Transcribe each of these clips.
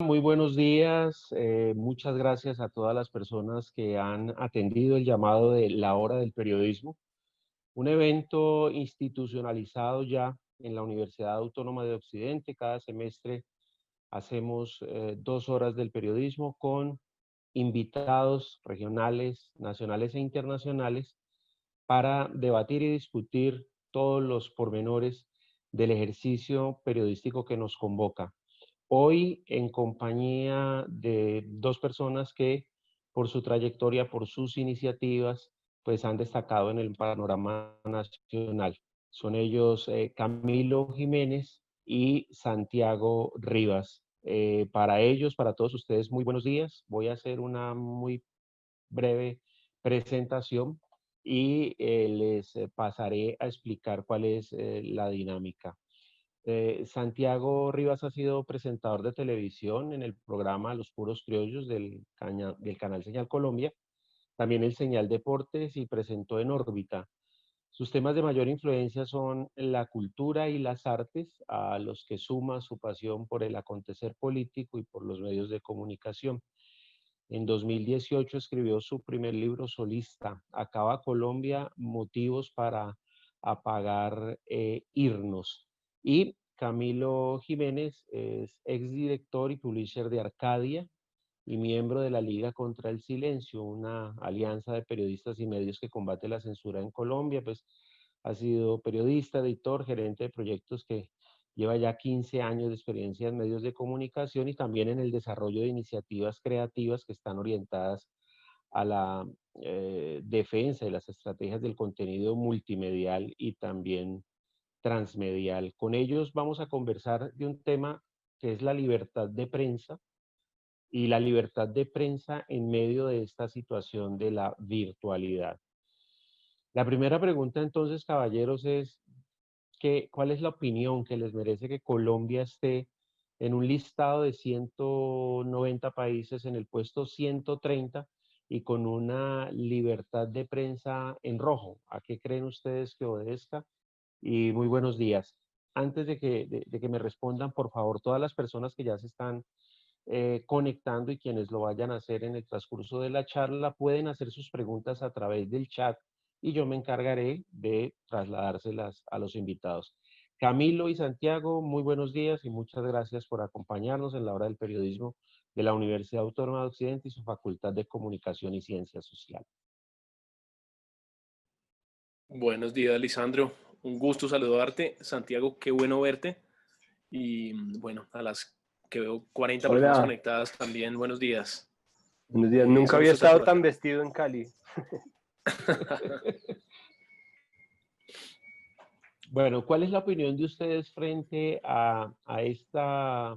Muy buenos días. Muchas gracias a todas las personas que han atendido el llamado de la hora del periodismo, un evento institucionalizado ya en la Universidad Autónoma de Occidente. Cada semestre hacemos 2 horas del periodismo con invitados regionales, nacionales e internacionales para debatir y discutir todos los pormenores del ejercicio periodístico que nos convoca. Hoy en compañía de dos personas que por su trayectoria, por sus iniciativas, pues han destacado en el panorama nacional. Son ellos Camilo Jiménez y Santiago Rivas. Para ellos, para todos ustedes, muy buenos días. Voy a hacer una muy breve presentación y les pasaré a explicar cuál es la dinámica. Santiago Rivas ha sido presentador de televisión en el programa Los Puros Criollos del canal Señal Colombia, también el Señal Deportes y presentó en órbita. Sus temas de mayor influencia son la cultura y las artes, a los que suma su pasión por el acontecer político y por los medios de comunicación. En 2018 escribió su primer libro solista, Acaba Colombia, motivos para apagar irnos. Y Camilo Jiménez es exdirector y publisher de Arcadia y miembro de la Liga contra el Silencio, una alianza de periodistas y medios que combate la censura en Colombia. Pues ha sido periodista, editor, gerente de proyectos que lleva ya 15 años de experiencia en medios de comunicación y también en el desarrollo de iniciativas creativas que están orientadas a la defensa de las estrategias del contenido multimedial y también transmedial. Con ellos vamos a conversar de un tema que es la libertad de prensa y la libertad de prensa en medio de esta situación de la virtualidad. La primera pregunta entonces, caballeros, es ¿cuál es la opinión que les merece que Colombia esté en un listado de 190 países en el puesto 130 y con una libertad de prensa en rojo? ¿A qué creen ustedes que obedezca? Y muy buenos días. Antes de que me respondan, por favor, todas las personas que ya se están conectando y quienes lo vayan a hacer en el transcurso de la charla pueden hacer sus preguntas a través del chat y yo me encargaré de trasladárselas a los invitados. Camilo y Santiago, muy buenos días y muchas gracias por acompañarnos en la hora del periodismo de la Universidad Autónoma de Occidente y su Facultad de Comunicación y Ciencias Sociales. Buenos días, Lisandro. Un gusto saludarte. Santiago, qué bueno verte. Y bueno, a las que veo 40 personas Hola, conectadas también, buenos días. buenos días. Es Nunca un había gusto estar estado por tan acá. vestido en Cali. Bueno, ¿cuál es la opinión de ustedes frente a esta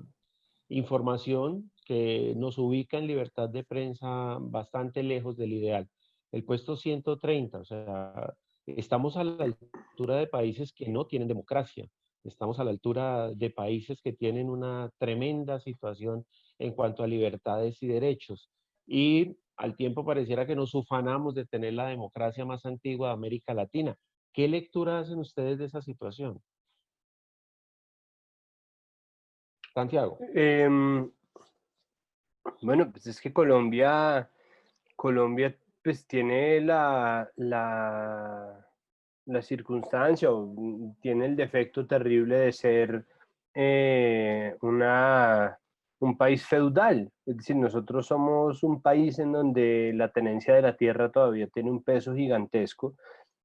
información que nos ubica en libertad de prensa bastante lejos del ideal? El puesto 130, o sea, estamos a la altura de países que no tienen democracia, estamos a la altura de países que tienen una tremenda situación en cuanto a libertades y derechos. Y al tiempo pareciera que nos ufanamos de tener la democracia más antigua de América Latina. ¿Qué lectura hacen ustedes de esa situación? Santiago. Bueno, pues es que Colombia pues tiene la circunstancia o tiene el defecto terrible de ser un país feudal. Es decir, nosotros somos un país en donde la tenencia de la tierra todavía tiene un peso gigantesco.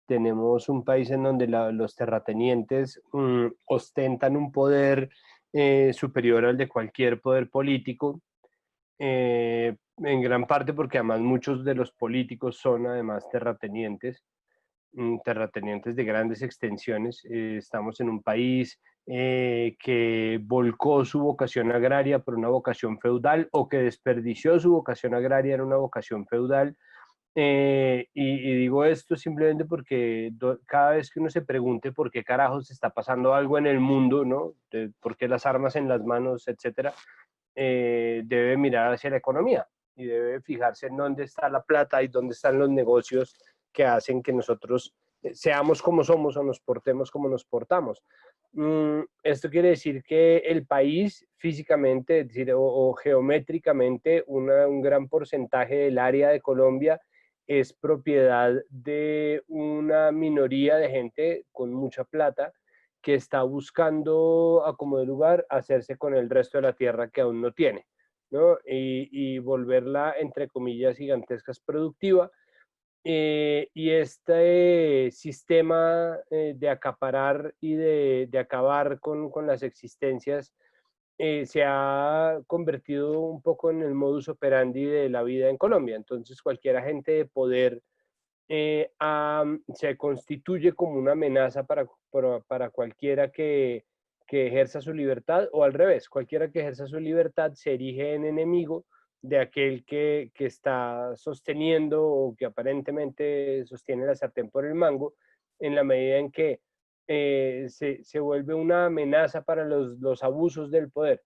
Tenemos un país en donde los terratenientes ostentan un poder superior al de cualquier poder político, en gran parte porque además muchos de los políticos son además terratenientes, terratenientes de grandes extensiones. Estamos en un país que volcó su vocación agraria por una vocación feudal o que desperdició su vocación agraria en una vocación feudal. Y digo esto simplemente porque cada vez que uno se pregunte por qué carajos está pasando algo en el mundo, ¿no? Por qué las armas en las manos, etcétera, debe mirar hacia la economía y debe fijarse en dónde está la plata y dónde están los negocios que hacen que nosotros seamos como somos o nos portemos como nos portamos. Esto quiere decir que el país físicamente, es decir, o geométricamente, un gran porcentaje del área de Colombia es propiedad de una minoría de gente con mucha plata que está buscando, a como de lugar, hacerse con el resto de la tierra que aún no tiene, ¿no? Y volverla, entre comillas, gigantescas, productiva. Y este sistema de acaparar y de acabar con las existencias se ha convertido un poco en el modus operandi de la vida en Colombia. Entonces, cualquier agente de poder se constituye como una amenaza para cualquiera que ejerza su libertad, o al revés, cualquiera que ejerza su libertad se erige en enemigo de aquel que está sosteniendo o que aparentemente sostiene la sartén por el mango, en la medida en que se vuelve una amenaza para los abusos del poder.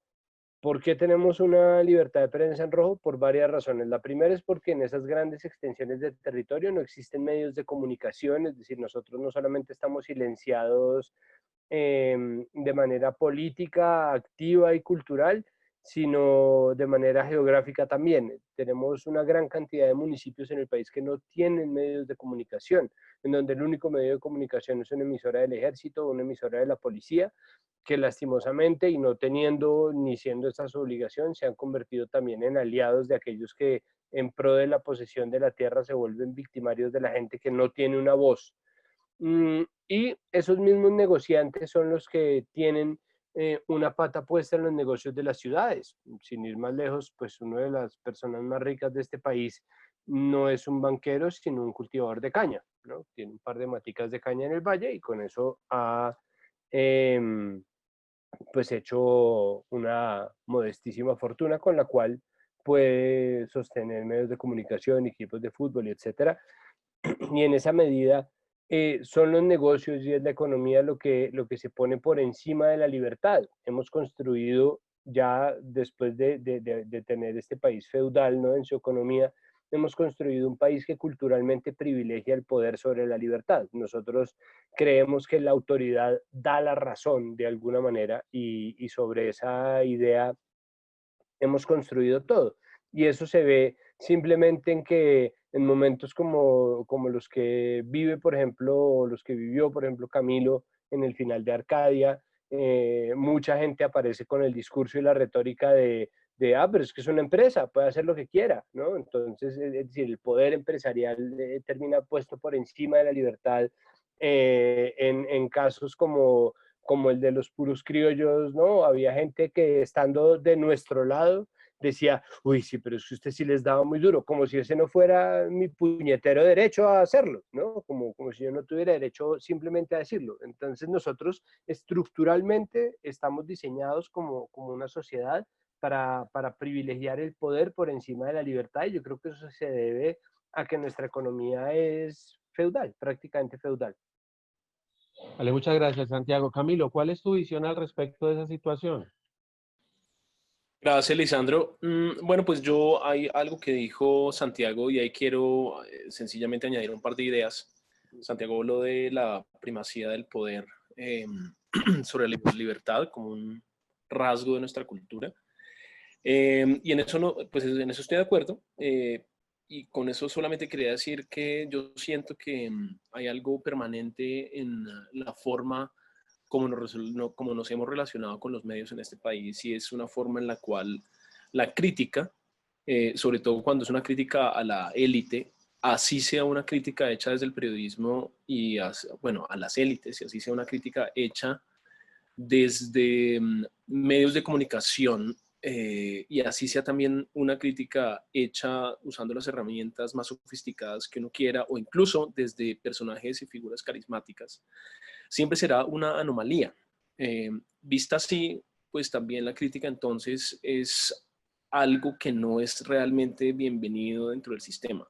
¿Por qué tenemos una libertad de prensa en rojo? Por varias razones. La primera es porque en esas grandes extensiones de territorio no existen medios de comunicación, es decir, nosotros no solamente estamos silenciados de manera política, activa y cultural, sino de manera geográfica también. Tenemos una gran cantidad de municipios en el país que no tienen medios de comunicación, en donde el único medio de comunicación es una emisora del ejército o una emisora de la policía, que lastimosamente, y no teniendo ni siendo esa su obligación, se han convertido también en aliados de aquellos que en pro de la posesión de la tierra se vuelven victimarios de la gente que no tiene una voz. Y esos mismos negociantes son los que tienen una pata puesta en los negocios de las ciudades. Sin ir más lejos, pues una de las personas más ricas de este país no es un banquero, sino un cultivador de caña, ¿no? Tiene un par de maticas de caña en el valle y con eso ha pues hecho una modestísima fortuna con la cual puede sostener medios de comunicación, equipos de fútbol y etcétera. Y en esa medida son los negocios y es la economía lo que se pone por encima de la libertad. Hemos construido ya después de tener este país feudal, ¿no? En su economía, hemos construido un país que culturalmente privilegia el poder sobre la libertad. Nosotros creemos que la autoridad da la razón de alguna manera y sobre esa idea hemos construido todo. Y eso se ve simplemente en que en momentos como los que vive, por ejemplo, o los que vivió, por ejemplo, Camilo en el final de Arcadia, mucha gente aparece con el discurso y la retórica pero es que es una empresa, puede hacer lo que quiera, ¿no? Entonces, es decir, el poder empresarial termina puesto por encima de la libertad en casos como el de los puros criollos, ¿no? Había gente que estando de nuestro lado decía, uy, sí, pero es que usted sí les daba muy duro, como si ese no fuera mi puñetero derecho a hacerlo, ¿no? Como si yo no tuviera derecho simplemente a decirlo. Entonces nosotros estructuralmente estamos diseñados como una sociedad para privilegiar el poder por encima de la libertad y yo creo que eso se debe a que nuestra economía es feudal, prácticamente feudal. Vale, muchas gracias, Santiago. Camilo, ¿cuál es tu visión al respecto de esa situación? Gracias, Lisandro. Bueno, pues yo hay algo que dijo Santiago y ahí quiero sencillamente añadir un par de ideas. Santiago habló de la primacía del poder sobre la libertad como un rasgo de nuestra cultura. Y en eso, no, pues en eso estoy de acuerdo. Y con eso solamente quería decir que yo siento que hay algo permanente en la forma como nos hemos relacionado con los medios en este país y es una forma en la cual la crítica, sobre todo cuando es una crítica a la élite, así sea una crítica hecha desde el periodismo y bueno, a las élites, y así sea una crítica hecha desde medios de comunicación y así sea también una crítica hecha usando las herramientas más sofisticadas que uno quiera o incluso desde personajes y figuras carismáticas, siempre será una anomalía. Vista así, pues también la crítica entonces es algo que no es realmente bienvenido dentro del sistema.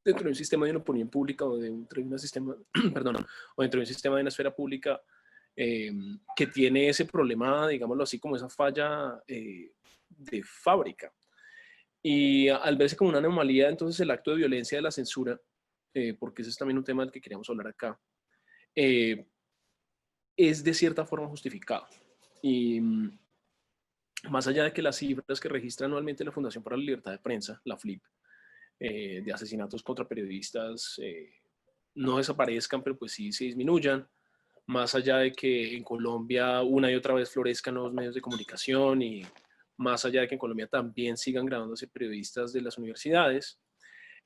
Dentro de un sistema de una opinión pública o dentro de un sistema, perdón, o dentro de un sistema de una esfera pública que tiene ese problema, digámoslo así, como esa falla de fábrica. Y al verse como una anomalía, entonces el acto de violencia de la censura, porque ese es también un tema del que queríamos hablar acá, es de cierta forma justificado. Y más allá de que las cifras que registra anualmente la Fundación para la Libertad de Prensa, la FLIP, de asesinatos contra periodistas no desaparezcan, pero pues sí se disminuyan, más allá de que en Colombia una y otra vez florezcan nuevos medios de comunicación y más allá de que en Colombia también sigan graduándose periodistas de las universidades,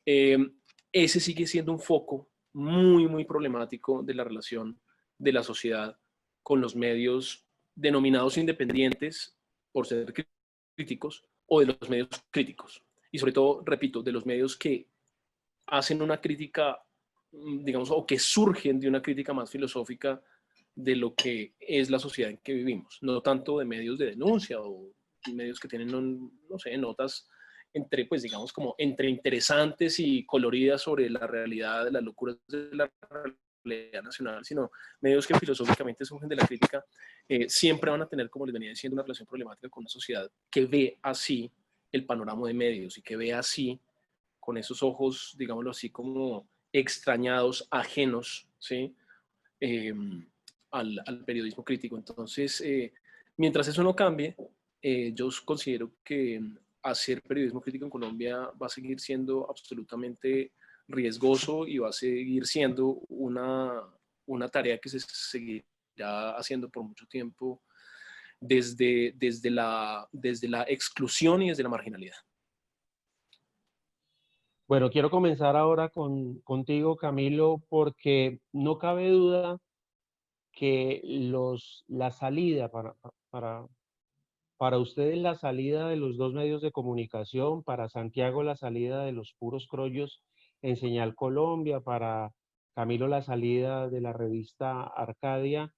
ese sigue siendo un foco muy, muy problemático de la relación de la sociedad con los medios denominados independientes por ser críticos o de los medios críticos. Y sobre todo, repito, de los medios que hacen una crítica, digamos, o que surgen de una crítica más filosófica de lo que es la sociedad en que vivimos, no tanto de medios de denuncia o medios que tienen, no sé, notas entre, pues digamos, como entre interesantes y coloridas sobre la realidad, de las locuras de la realidad nacional, sino medios que filosóficamente surgen de la crítica, siempre van a tener, como les venía diciendo, una relación problemática con una sociedad que ve así el panorama de medios y que ve así, con esos ojos, digámoslo así, como extrañados, ajenos, ¿sí? Al periodismo crítico. Entonces, mientras eso no cambie, yo considero que hacer periodismo crítico en Colombia va a seguir siendo absolutamente riesgoso y va a seguir siendo una tarea que se seguirá haciendo por mucho tiempo desde la exclusión y desde la marginalidad. Bueno, quiero comenzar ahora contigo, Camilo, porque no cabe duda que la salida para ustedes, la salida de los dos medios de comunicación, para Santiago la salida de los puros crollos en Señal Colombia, para Camilo la salida de la revista Arcadia,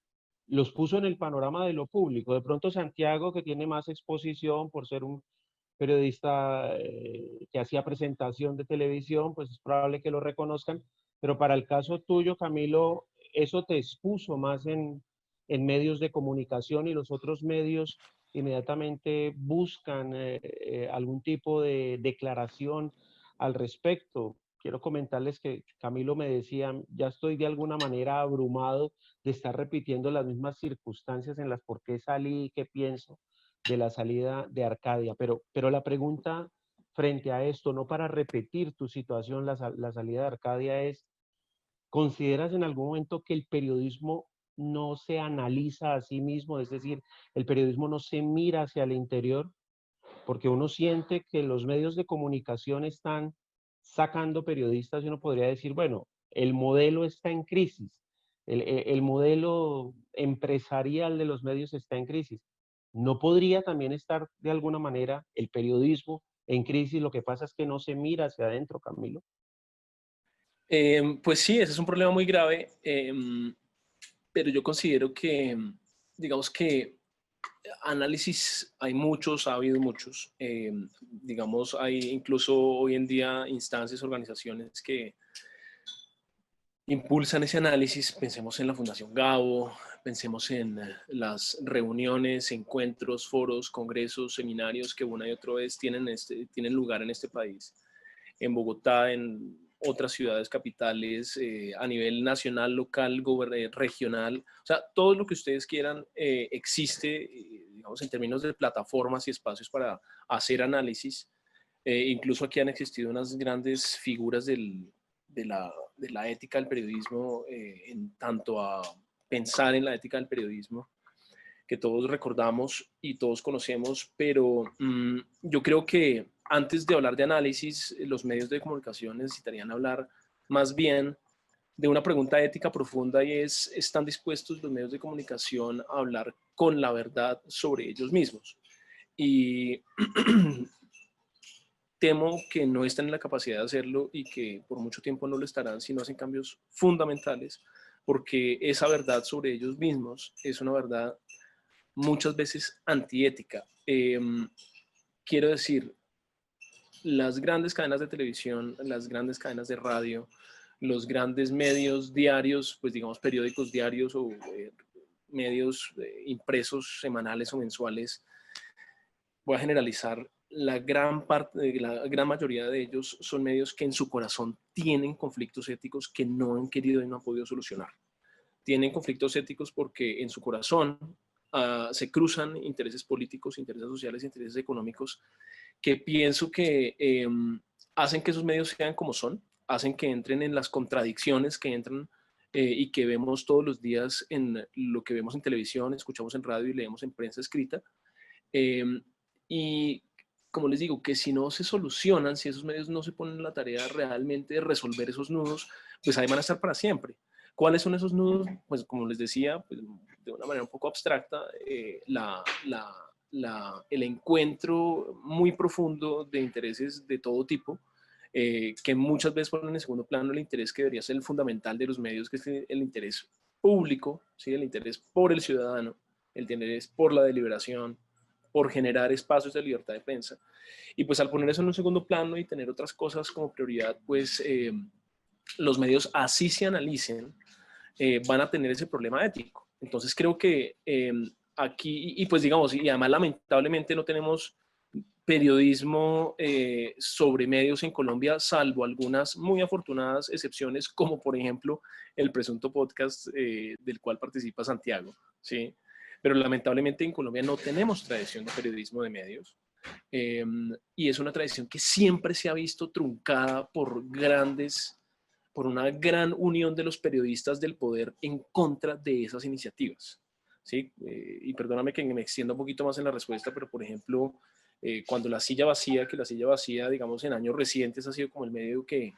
los puso en el panorama de lo público. De pronto Santiago, que tiene más exposición por ser un periodista que hacía presentación de televisión, pues es probable que lo reconozcan, pero para el caso tuyo, Camilo, eso te expuso más en medios de comunicación y los otros medios inmediatamente buscan algún tipo de declaración al respecto. Quiero comentarles que Camilo me decía, ya estoy de alguna manera abrumado de estar repitiendo las mismas circunstancias en las por qué salí y qué pienso de la salida de Arcadia. Pero la pregunta frente a esto, no para repetir tu situación, la salida de Arcadia es, ¿consideras en algún momento que el periodismo no se analiza a sí mismo? Es decir, el periodismo no se mira hacia el interior, porque uno siente que los medios de comunicación están sacando periodistas y uno podría decir, bueno, el modelo está en crisis, el modelo empresarial de los medios está en crisis. ¿No podría también estar de alguna manera el periodismo en crisis? Lo que pasa es que no se mira hacia adentro, Camilo. Pues sí, ese es un problema muy grave, pero yo considero que, digamos que análisis hay muchos, ha habido muchos. Digamos, hay incluso hoy en día instancias, organizaciones que impulsan ese análisis. Pensemos en la Fundación Gabo, pensemos en las reuniones, encuentros, foros, congresos, seminarios que una y otra vez tienen lugar en este país, en Bogotá, en otras ciudades capitales, a nivel nacional, local, regional. O sea, todo lo que ustedes quieran existe, digamos, en términos de plataformas y espacios para hacer análisis. Incluso aquí han existido unas grandes figuras de la ética del periodismo, en tanto a pensar en la ética del periodismo, que todos recordamos y todos conocemos, pero yo creo que antes de hablar de análisis, los medios de comunicación necesitarían hablar más bien de una pregunta ética profunda, y es, ¿están dispuestos los medios de comunicación a hablar con la verdad sobre ellos mismos? Y temo que no están en la capacidad de hacerlo y que por mucho tiempo no lo estarán si no hacen cambios fundamentales, porque esa verdad sobre ellos mismos es una verdad muchas veces antiética. Quiero decir, las grandes cadenas de televisión, las grandes cadenas de radio, los grandes medios diarios, pues digamos periódicos diarios o medios impresos semanales o mensuales, voy a generalizar, la gran mayoría de ellos son medios que en su corazón tienen conflictos éticos que no han querido y no han podido solucionar. tienen conflictos éticos porque en su corazón se cruzan intereses políticos, intereses sociales, intereses económicos, que pienso que hacen que esos medios sean como son, hacen que entren en las contradicciones que entran y que vemos todos los días en lo que vemos en televisión, escuchamos en radio y leemos en prensa escrita. Y como les digo, que si no se solucionan, si esos medios no se ponen en la tarea realmente de resolver esos nudos, pues ahí van a estar para siempre. ¿Cuáles son esos nudos? Pues como les decía, pues, de una manera un poco abstracta, el encuentro muy profundo de intereses de todo tipo, que muchas veces ponen en segundo plano el interés que debería ser el fundamental de los medios, que es el interés público, ¿sí? El interés por el ciudadano, el interés por la deliberación, por generar espacios de libertad de prensa. Y pues al poner eso en un segundo plano y tener otras cosas como prioridad, pues los medios así se analicen, van a tener ese problema ético. Entonces creo que aquí, y pues digamos, y además lamentablemente no tenemos periodismo sobre medios en Colombia, salvo algunas muy afortunadas excepciones, como por ejemplo el presunto podcast del cual participa Santiago, ¿sí? Pero lamentablemente en Colombia no tenemos tradición de periodismo de medios. Y es una tradición que siempre se ha visto truncada por una gran unión de los periodistas del poder en contra de esas iniciativas. ¿Sí? Y perdóname que me extienda un poquito más en la respuesta, pero por ejemplo, cuando la silla vacía, que la silla vacía, digamos, en años recientes ha sido como el medio que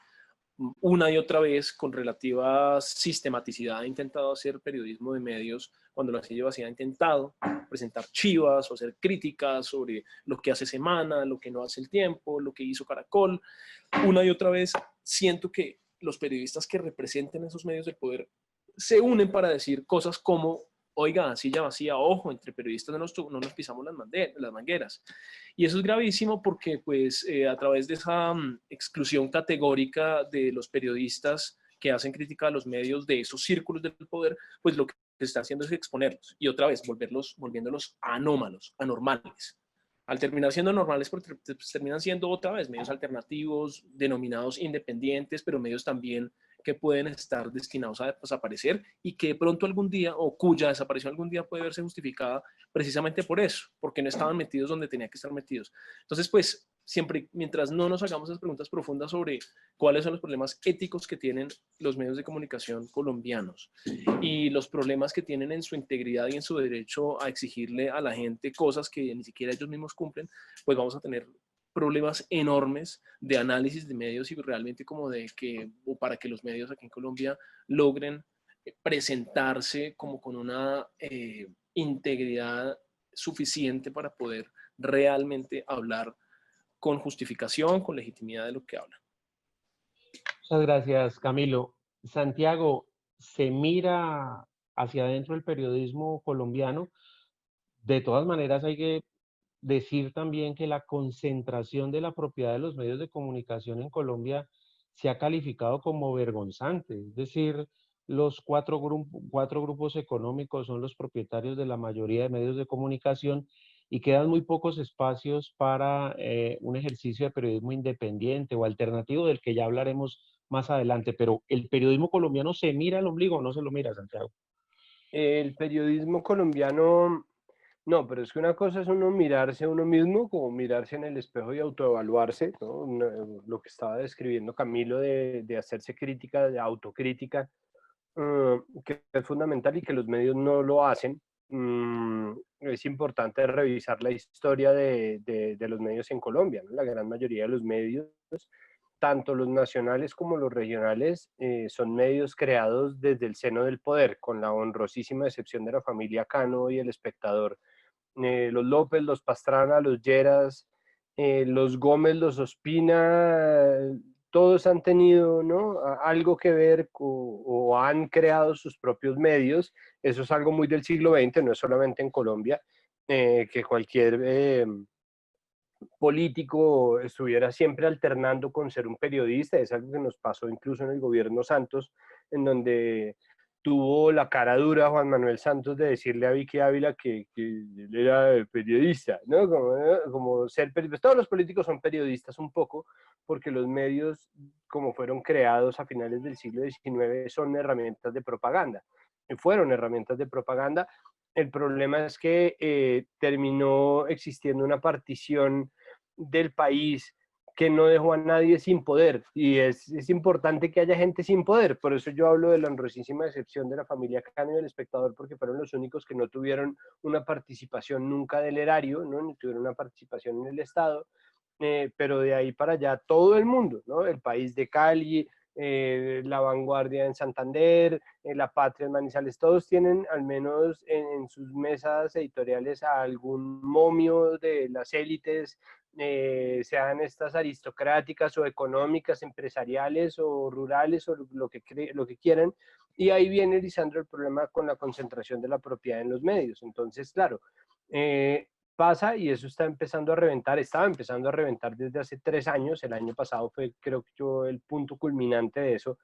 una y otra vez con relativa sistematicidad ha intentado hacer periodismo de medios, cuando la silla vacía ha intentado presentar chivas o hacer críticas sobre lo que hace Semana, lo que no hace El Tiempo, lo que hizo Caracol. Una y otra vez siento que los periodistas que representen esos medios del poder se unen para decir cosas como, oiga, silla vacía, ojo, entre periodistas no nos pisamos las mangueras. Y eso es gravísimo porque pues a través de esa exclusión categórica de los periodistas que hacen crítica a los medios de esos círculos del poder, pues lo que se está haciendo es exponerlos y otra vez volviéndolos anómalos, anormales. Al terminar siendo normales, pues terminan siendo otra vez medios alternativos, denominados independientes, pero medios también que pueden estar destinados a desaparecer y que de pronto algún día, o cuya desaparición algún día puede verse justificada precisamente por eso, porque no estaban metidos donde tenían que estar metidos. Entonces, pues, siempre, mientras no nos hagamos esas preguntas profundas sobre cuáles son los problemas éticos que tienen los medios de comunicación colombianos y los problemas que tienen en su integridad y en su derecho a exigirle a la gente cosas que ni siquiera ellos mismos cumplen, pues vamos a tener problemas enormes de análisis de medios y realmente como de que, o para que los medios aquí en Colombia logren presentarse como con una integridad suficiente para poder realmente hablar con justificación, con legitimidad de lo que hablan. Muchas gracias, Camilo. Santiago, ¿se mira hacia adentro el periodismo colombiano? De todas maneras, hay que decir también que la concentración de la propiedad de los medios de comunicación en Colombia se ha calificado como vergonzante. Es decir, los cuatro grupos económicos son los propietarios de la mayoría de medios de comunicación y quedan muy pocos espacios para un ejercicio de periodismo independiente o alternativo del que ya hablaremos más adelante. Pero ¿el periodismo colombiano se mira al ombligo o no se lo mira, Santiago? El periodismo colombiano, no, pero es que una cosa es uno mirarse a uno mismo, como mirarse en el espejo y autoevaluarse, ¿no? Lo que estaba describiendo Camilo de hacerse crítica, de autocrítica, que es fundamental y que los medios no lo hacen. Es importante revisar la historia de los medios en Colombia, ¿no? La gran mayoría de los medios, tanto los nacionales como los regionales, son medios creados desde el seno del poder, con la honrosísima excepción de la familia Cano y El Espectador. Los López, los Pastrana, los Lleras, los Gómez, los Ospina, todos han tenido, ¿no?, algo que ver o han creado sus propios medios. Eso es algo muy del siglo XX, no es solamente en Colombia, que cualquier político estuviera siempre alternando con ser un periodista. Es algo que nos pasó incluso en el gobierno Santos, en donde tuvo la cara dura Juan Manuel Santos de decirle a Vicky Ávila que él era periodista, ¿no? Como ser periodista. Todos los políticos son periodistas un poco, porque los medios, como fueron creados a finales del siglo XIX, son herramientas de propaganda. fueron herramientas de propaganda. El problema es que terminó existiendo una partición del país que no dejó a nadie sin poder, y es importante que haya gente sin poder. Por eso yo hablo de la honrosísima excepción de la familia Cano y del Espectador, porque fueron los únicos que no tuvieron una participación nunca del erario, ¿no? Ni tuvieron una participación en el Estado, pero de ahí para allá todo el mundo, ¿no? El País de Cali, La Vanguardia en Santander, La Patria en Manizales, todos tienen al menos en sus mesas editoriales a algún momio de las élites, sean estas aristocráticas o económicas, empresariales o rurales o lo que quieran. Y ahí viene, Lisandro, el problema con la concentración de la propiedad en los medios. Entonces, claro, pasa y eso está empezando a reventar, estaba empezando a reventar desde hace 3 años, el año pasado fue, creo que yo, el punto culminante de eso.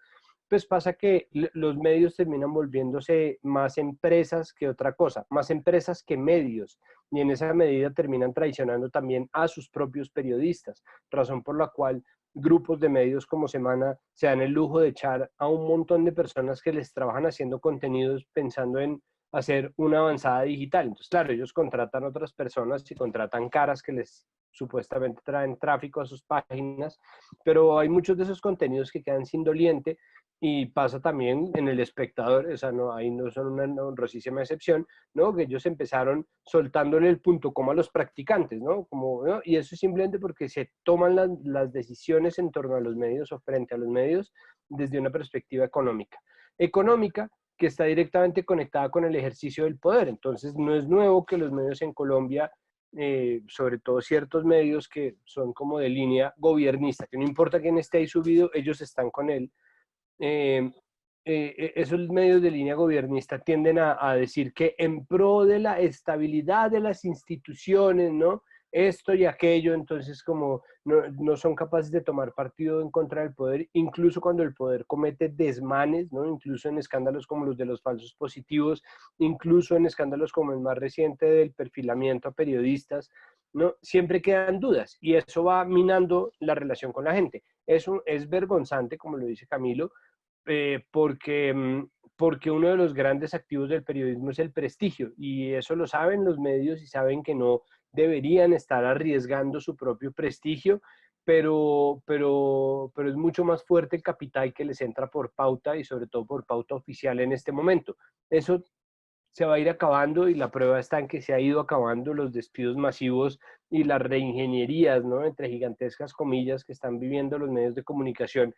Pues pasa que los medios terminan volviéndose más empresas que otra cosa, más empresas que medios, y en esa medida terminan traicionando también a sus propios periodistas, razón por la cual grupos de medios como Semana se dan el lujo de echar a un montón de personas que les trabajan haciendo contenidos pensando en hacer una avanzada digital. Entonces, claro, ellos contratan a otras personas y contratan caras que les supuestamente traen tráfico a sus páginas, pero hay muchos de esos contenidos que quedan sin doliente. Y pasa también en El Espectador, o sea, no, ahí no son una honrosísima excepción, ¿no? Que ellos empezaron soltándole el punto coma a los practicantes, ¿no? Como, ¿no? Y eso es simplemente porque se toman las decisiones en torno a los medios o frente a los medios desde una perspectiva económica. Económica que está directamente conectada con el ejercicio del poder. Entonces, no es nuevo que los medios en Colombia, sobre todo ciertos medios que son como de línea gobiernista, que no importa quién esté ahí subido, ellos están con él. Esos medios de línea gobernista tienden a decir que en pro de la estabilidad de las instituciones, ¿no? Esto y aquello, entonces como no son capaces de tomar partido en contra del poder, incluso cuando el poder comete desmanes, ¿no? Incluso en escándalos como los de los falsos positivos, incluso en escándalos como el más reciente del perfilamiento a periodistas, ¿no? Siempre quedan dudas y eso va minando la relación con la gente. Eso es vergonzante, como lo dice Camilo, porque uno de los grandes activos del periodismo es el prestigio, y eso lo saben los medios y saben que no deberían estar arriesgando su propio prestigio, pero es mucho más fuerte el capital que les entra por pauta y sobre todo por pauta oficial en este momento. Eso se va a ir acabando y la prueba está en que se ha ido acabando los despidos masivos y las reingenierías, ¿no? Entre gigantescas comillas que están viviendo los medios de comunicación.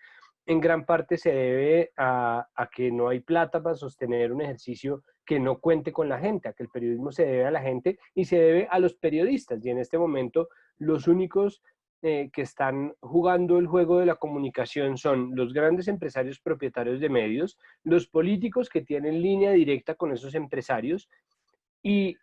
En gran parte se debe a que no hay plata para sostener un ejercicio que no cuente con la gente, a que el periodismo se debe a la gente y se debe a los periodistas. Y en este momento los únicos que están jugando el juego de la comunicación son los grandes empresarios propietarios de medios, los políticos que tienen línea directa con esos empresarios y,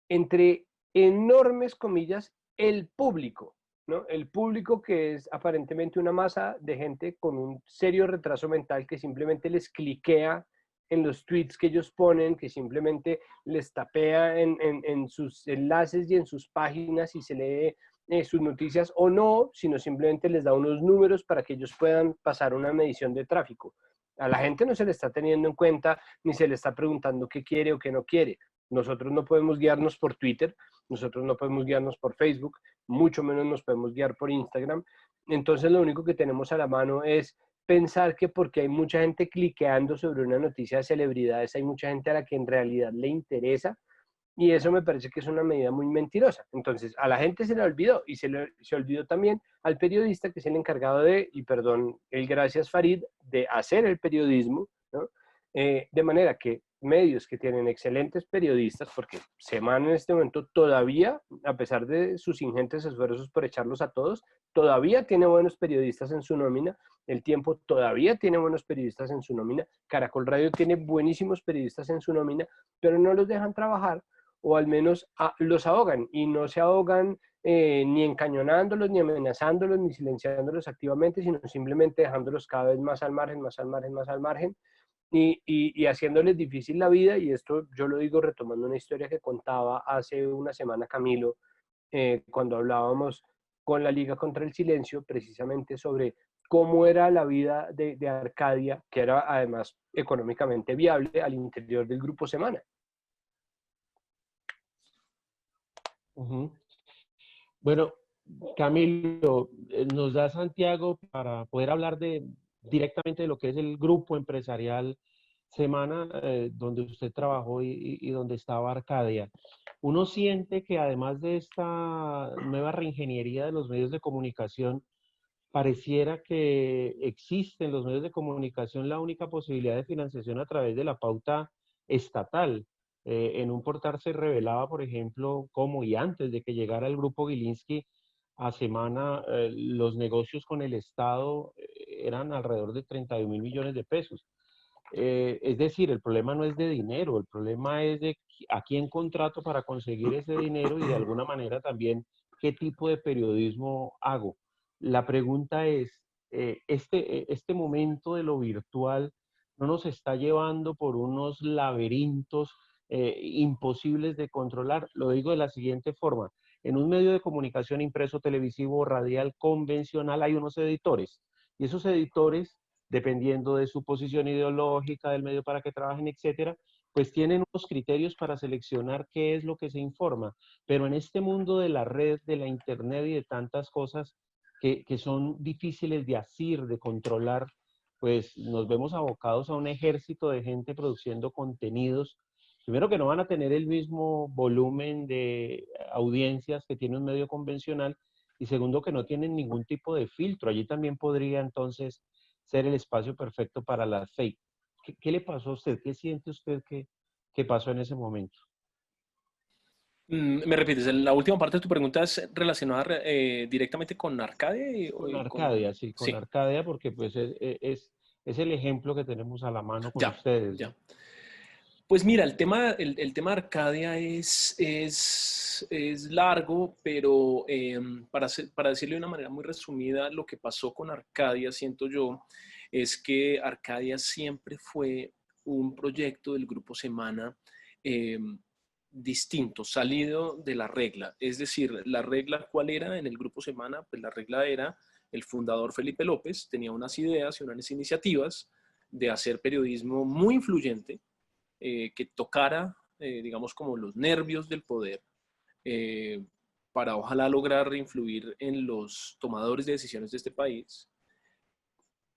entre enormes comillas, el público, ¿no? El público, que es aparentemente una masa de gente con un serio retraso mental que simplemente les cliquea en los tweets que ellos ponen, que simplemente les tapea en sus enlaces y en sus páginas y se lee sus noticias o no, sino simplemente les da unos números para que ellos puedan pasar una medición de tráfico. A la gente no se le está teniendo en cuenta ni se le está preguntando qué quiere o qué no quiere. Nosotros no podemos guiarnos por Twitter, nosotros no podemos guiarnos por Facebook, mucho menos nos podemos guiar por Instagram. Entonces lo único que tenemos a la mano es pensar que porque hay mucha gente cliqueando sobre una noticia de celebridades, hay mucha gente a la que en realidad le interesa, y eso me parece que es una medida muy mentirosa. Entonces, a la gente se le olvidó y se olvidó también al periodista, que es el encargado de, y perdón, el gracias Farid, de hacer el periodismo, ¿no? De manera que medios que tienen excelentes periodistas, porque Semana en este momento todavía, a pesar de sus ingentes esfuerzos por echarlos a todos, todavía tiene buenos periodistas en su nómina. El Tiempo todavía tiene buenos periodistas en su nómina. Caracol Radio tiene buenísimos periodistas en su nómina, pero no los dejan trabajar, o al menos los ahogan, y no se ahogan ni encañonándolos, ni amenazándolos, ni silenciándolos activamente, sino simplemente dejándolos cada vez más al margen, más al margen, más al margen, y haciéndoles difícil la vida. Y esto yo lo digo retomando una historia que contaba hace una semana Camilo, cuando hablábamos con la Liga contra el Silencio, precisamente sobre cómo era la vida de Arcadia, que era además económicamente viable al interior del Grupo Semana. Bueno, Camilo, nos da Santiago para poder hablar directamente de lo que es el grupo empresarial Semana, donde usted trabajó y donde estaba Arcadia. Uno siente que además de esta nueva reingeniería de los medios de comunicación, pareciera que existe en los medios de comunicación la única posibilidad de financiación a través de la pauta estatal. En un portal se revelaba, por ejemplo, cómo y antes de que llegara el grupo Gilinski a Semana, los negocios con el Estado eran alrededor de 31.000 millones de pesos. Es decir, el problema no es de dinero, el problema es de a quién contrato para conseguir ese dinero y de alguna manera también qué tipo de periodismo hago. La pregunta es, este momento de lo virtual no nos está llevando por unos laberintos imposibles de controlar. Lo digo de la siguiente forma. En un medio de comunicación impreso, televisivo, radial, convencional, hay unos editores. Y esos editores, dependiendo de su posición ideológica, del medio para que trabajen, etcétera, pues tienen unos criterios para seleccionar qué es lo que se informa. Pero en este mundo de la red, de la internet y de tantas cosas que son difíciles de asir, de controlar, pues nos vemos abocados a un ejército de gente produciendo contenidos. Primero que no van a tener el mismo volumen de audiencias que tiene un medio convencional y segundo que no tienen ningún tipo de filtro. Allí también podría entonces ser el espacio perfecto para las fake. ¿Qué le pasó a usted? ¿Qué siente usted que pasó en ese momento? ¿Me repites? La última parte de tu pregunta es relacionada directamente con Arcadia Con con... Arcadia, sí, con Sí, Arcadia, porque pues es el ejemplo que tenemos a la mano con ya, ustedes, ya. ¿no? Pues mira, el tema de Arcadia es largo, pero para decirlo de una manera muy resumida, lo que pasó con Arcadia, siento yo, es que Arcadia siempre fue un proyecto del Grupo Semana eh, distinto, salido de la regla. Es decir, la regla, ¿cuál era en el Grupo Semana? Pues la regla era el fundador Felipe López tenía unas ideas y unas iniciativas de hacer periodismo muy influyente, que tocara, digamos, como los nervios del poder, eh, para ojalá lograr influir en los tomadores de decisiones de este país.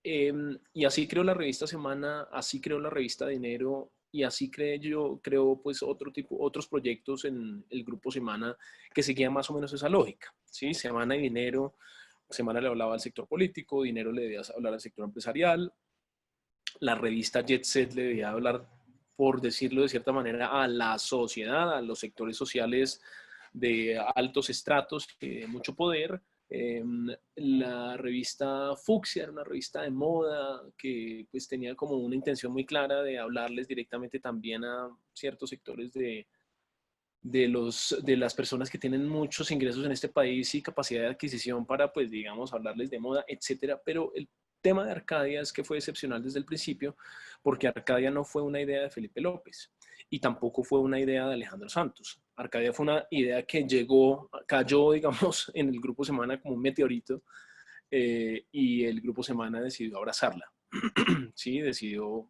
Y así creó la revista Semana, así creó la revista Dinero y así creo pues otros proyectos en el grupo Semana que seguían más o menos esa lógica, ¿sí? Semana y Dinero, Semana le hablaba al sector político, Dinero le debía hablar al sector empresarial, la revista Jet Set le debía hablar, por decirlo de cierta manera, a la sociedad, a los sectores sociales de altos estratos, de mucho poder. La revista Fucsia era una revista de moda que pues tenía como una intención muy clara de hablarles directamente también a ciertos sectores de las personas que tienen muchos ingresos en este país y capacidad de adquisición para, pues, digamos, hablarles de moda, etcétera. Pero el tema de Arcadia es que fue excepcional desde el principio, porque Arcadia no fue una idea de Felipe López y tampoco fue una idea de Alejandro Santos. Arcadia fue una idea que cayó, digamos, en el Grupo Semana como un meteorito, y el Grupo Semana decidió abrazarla. Sí, decidió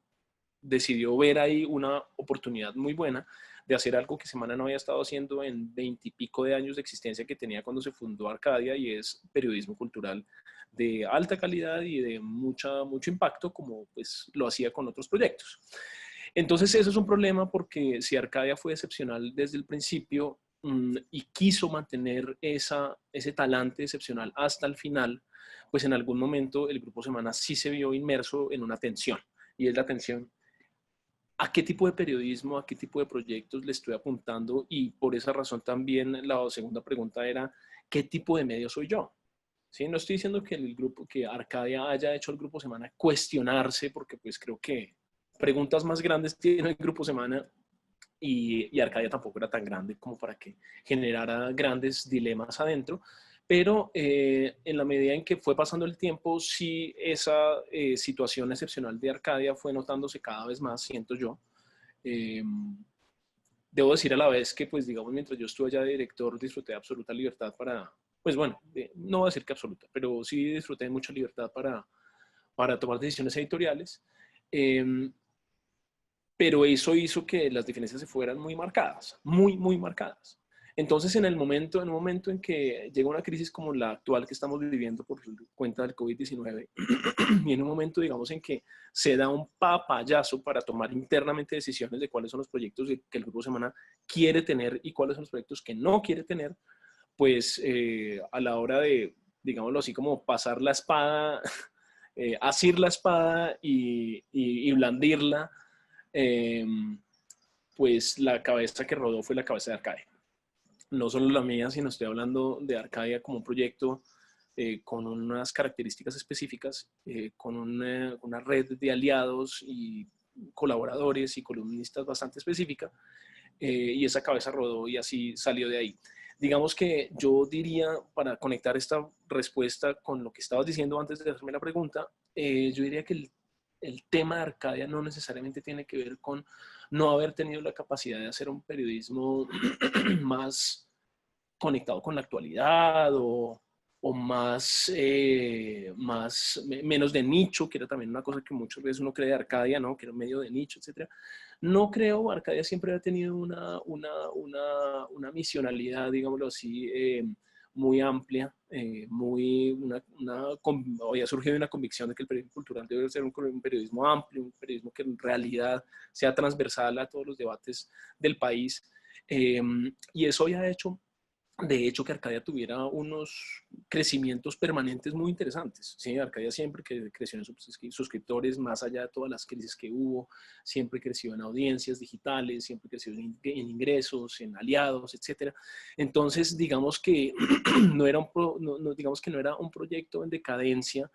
ver ahí una oportunidad muy buena de hacer algo que Semana no había estado haciendo en 20 y pico de años de existencia que tenía cuando se fundó Arcadia, y es periodismo cultural de alta calidad y de mucho impacto, como pues lo hacía con otros proyectos. Entonces eso es un problema, porque si Arcadia fue excepcional desde el principio y quiso mantener ese talante excepcional hasta el final, pues en algún momento el Grupo Semana sí se vio inmerso en una tensión, y es la tensión: ¿a qué tipo de periodismo, a qué tipo de proyectos le estoy apuntando? Y por esa razón también la segunda pregunta era, ¿qué tipo de medio soy yo? ¿Sí? No estoy diciendo que que Arcadia haya hecho el Grupo Semana cuestionarse, porque pues creo que preguntas más grandes tiene el Grupo Semana, y Arcadia tampoco era tan grande como para que generara grandes dilemas adentro, pero en la medida en que fue pasando el tiempo, sí, esa situación excepcional de Arcadia fue notándose cada vez más, siento yo. Eh, Debo decir a la vez que, pues, digamos, mientras yo estuve allá de director, disfruté de absoluta libertad para, pues bueno, no voy a decir que absoluta, pero sí disfruté de mucha libertad para tomar decisiones editoriales. Pero eso hizo que las diferencias se fueran muy marcadas, muy marcadas. Entonces, en un momento en que llega una crisis como la actual que estamos viviendo por cuenta del COVID-19, y en un momento, digamos, en que se da un papayazo para tomar internamente decisiones de cuáles son los proyectos que el Grupo Semana quiere tener y cuáles son los proyectos que no quiere tener, pues a la hora de, digámoslo así, como pasar la espada, asir la espada y blandirla, pues la cabeza que rodó fue la cabeza de Arcadia. No solo la mía, sino estoy hablando de Arcadia como un proyecto con unas características específicas, con una red de aliados y colaboradores y columnistas bastante específica, y esa cabeza rodó y así salió de ahí. Digamos que yo diría, para conectar esta respuesta con lo que estabas diciendo antes de hacerme la pregunta, yo diría que el tema de Arcadia no necesariamente tiene que ver con no haber tenido la capacidad de hacer un periodismo más conectado con la actualidad o menos de nicho, que era también una cosa que muchas veces uno cree de Arcadia, ¿no? Que era medio de nicho, etc. No creo, Arcadia siempre ha tenido una misionalidad, digámoslo así, muy amplia, había surgido una convicción de que el periodismo cultural debe ser un periodismo amplio, un periodismo que en realidad sea transversal a todos los debates del país, y eso había hecho, de hecho, que Arcadia tuviera unos crecimientos permanentes muy interesantes. ¿Sí? Arcadia siempre creció en suscriptores, más allá de todas las crisis que hubo, siempre creció en audiencias digitales, siempre creció en ingresos, en aliados, etc. Entonces, digamos que digamos que no era un proyecto en decadencia,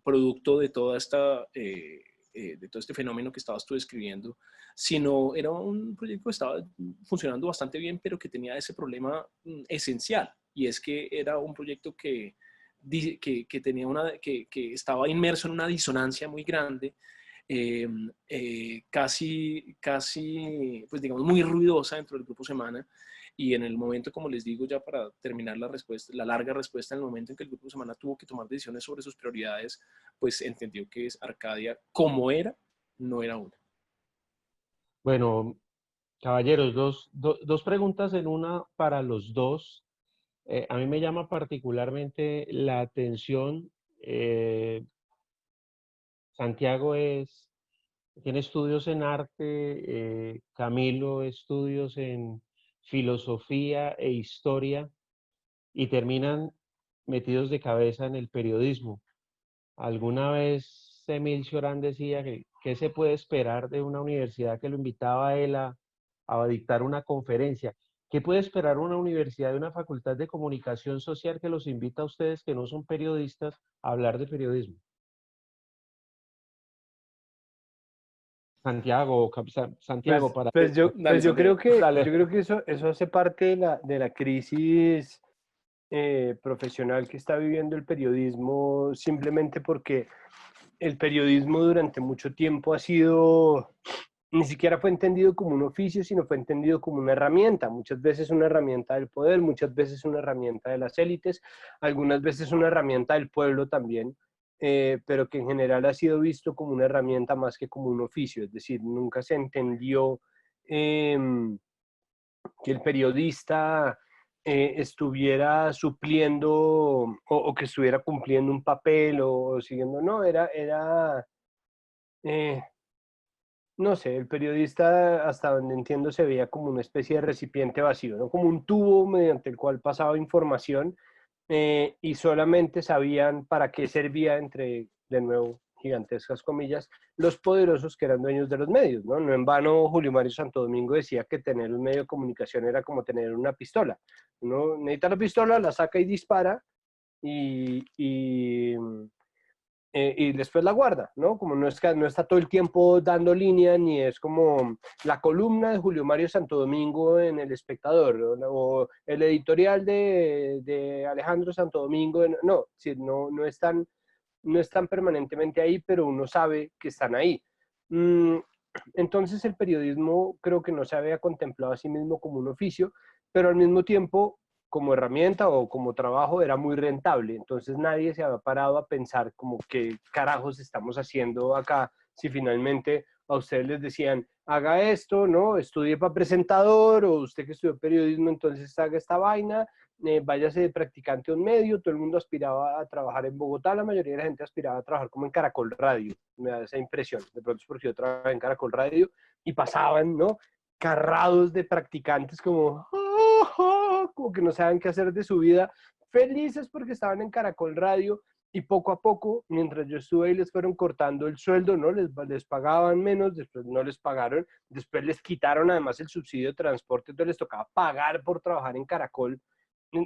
producto de toda esta... de todo este fenómeno que estabas tú describiendo, sino era un proyecto que estaba funcionando bastante bien, pero que tenía ese problema esencial, y es que era un proyecto que tenía que estaba inmerso en una disonancia muy grande, casi, pues digamos, muy ruidosa dentro del Grupo Semana. Y en el momento, como les digo, ya para terminar la respuesta, la larga respuesta, en el momento en que el Grupo Semana tuvo que tomar decisiones sobre sus prioridades, pues entendió que Arcadia, como era, no era una. Bueno, caballeros, dos preguntas en una para los dos. A mí me llama particularmente la atención. Santiago tiene estudios en arte, Camilo estudios en filosofía e historia, y terminan metidos de cabeza en el periodismo. Alguna vez Emil Cioran decía que qué se puede esperar de una universidad que lo invitaba a él a dictar una conferencia. ¿Qué puede esperar una universidad de una facultad de comunicación social que los invita a ustedes, que no son periodistas, a hablar de periodismo? Santiago, para... Dale, yo Santiago. creo que eso hace parte de la crisis profesional que está viviendo el periodismo, simplemente porque el periodismo durante mucho tiempo ni siquiera fue entendido como un oficio, sino fue entendido como una herramienta. Muchas veces una herramienta del poder, muchas veces una herramienta de las élites, algunas veces una herramienta del pueblo también, pero que en general ha sido visto como una herramienta más que como un oficio. Es decir, nunca se entendió eh, que el periodista estuviera supliendo o que estuviera cumpliendo un papel o siguiendo, no, eh, no sé, el periodista, hasta donde entiendo, se veía como una especie de recipiente vacío, ¿no? Como un tubo mediante el cual pasaba información, y solamente sabían para qué servía, entre, de nuevo, gigantescas comillas, los poderosos que eran dueños de los medios, ¿no? No en vano Julio Mario Santo Domingo decía que tener un medio de comunicación era como tener una pistola. Uno necesita la pistola, la saca y dispara, y y después la guarda, ¿no? Como no está todo el tiempo dando línea, ni es como la columna de Julio Mario Santo Domingo en El Espectador, o el editorial de Alejandro Santo Domingo, no, sí, no están permanentemente ahí, pero uno sabe que están ahí. Entonces el periodismo creo que no se había contemplado a sí mismo como un oficio, pero al mismo tiempo como herramienta o como trabajo era muy rentable. Entonces nadie se había parado a pensar como qué carajos estamos haciendo acá si finalmente a ustedes les decían, haga esto, ¿no? Estudie para presentador, o usted que estudió periodismo, entonces haga esta vaina, váyase de practicante a un medio, todo el mundo aspiraba a trabajar en Bogotá, la mayoría de la gente aspiraba a trabajar como en Caracol Radio, me da esa impresión, de pronto es porque yo trabajaba en Caracol Radio, y pasaban, ¿no? Carrados de practicantes como, como que no saben qué hacer de su vida, felices porque estaban en Caracol Radio, y poco a poco, mientras yo estuve ahí, les fueron cortando el sueldo, ¿no? Les pagaban menos, después no les pagaron, después les quitaron además el subsidio de transporte, entonces les tocaba pagar por trabajar en Caracol.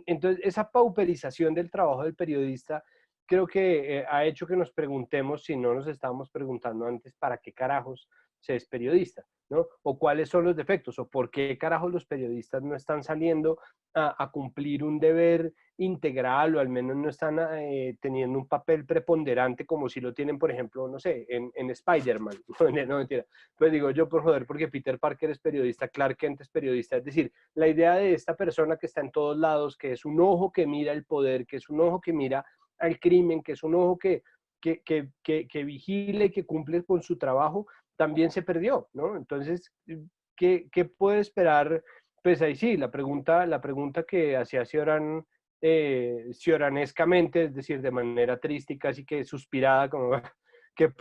Entonces, esa pauperización del trabajo del periodista creo que ha hecho que nos preguntemos, si no nos estábamos preguntando antes, ¿para qué carajos se es periodista? ¿No? O cuáles son los defectos, o por qué carajos los periodistas no están saliendo a cumplir un deber integral, o al menos no están teniendo un papel preponderante como si lo tienen, por ejemplo, no sé, en Spider-Man. No, mentira. Pues digo yo por joder, porque Peter Parker es periodista, Clark Kent es periodista. Es decir, la idea de esta persona que está en todos lados, que es un ojo que mira el poder, que es un ojo que mira al crimen, que es un ojo que vigile y que cumple con su trabajo, también se perdió, ¿no? Entonces, ¿qué puede esperar? Pues ahí sí, la pregunta que hacía cioranescamente, es decir, de manera triste y casi que suspirada, como ¿qué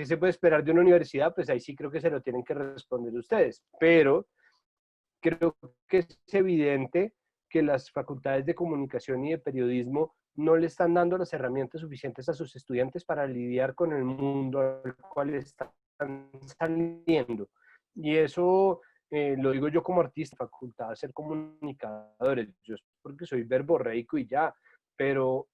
se puede esperar de una universidad? Pues ahí sí creo que se lo tienen que responder ustedes, pero creo que es evidente que las facultades de comunicación y de periodismo no le están dando las herramientas suficientes a sus estudiantes para lidiar con el mundo al cual están saliendo. Y eso lo digo yo como artista, facultad de ser comunicadores, yo es porque soy verborreico y ya, pero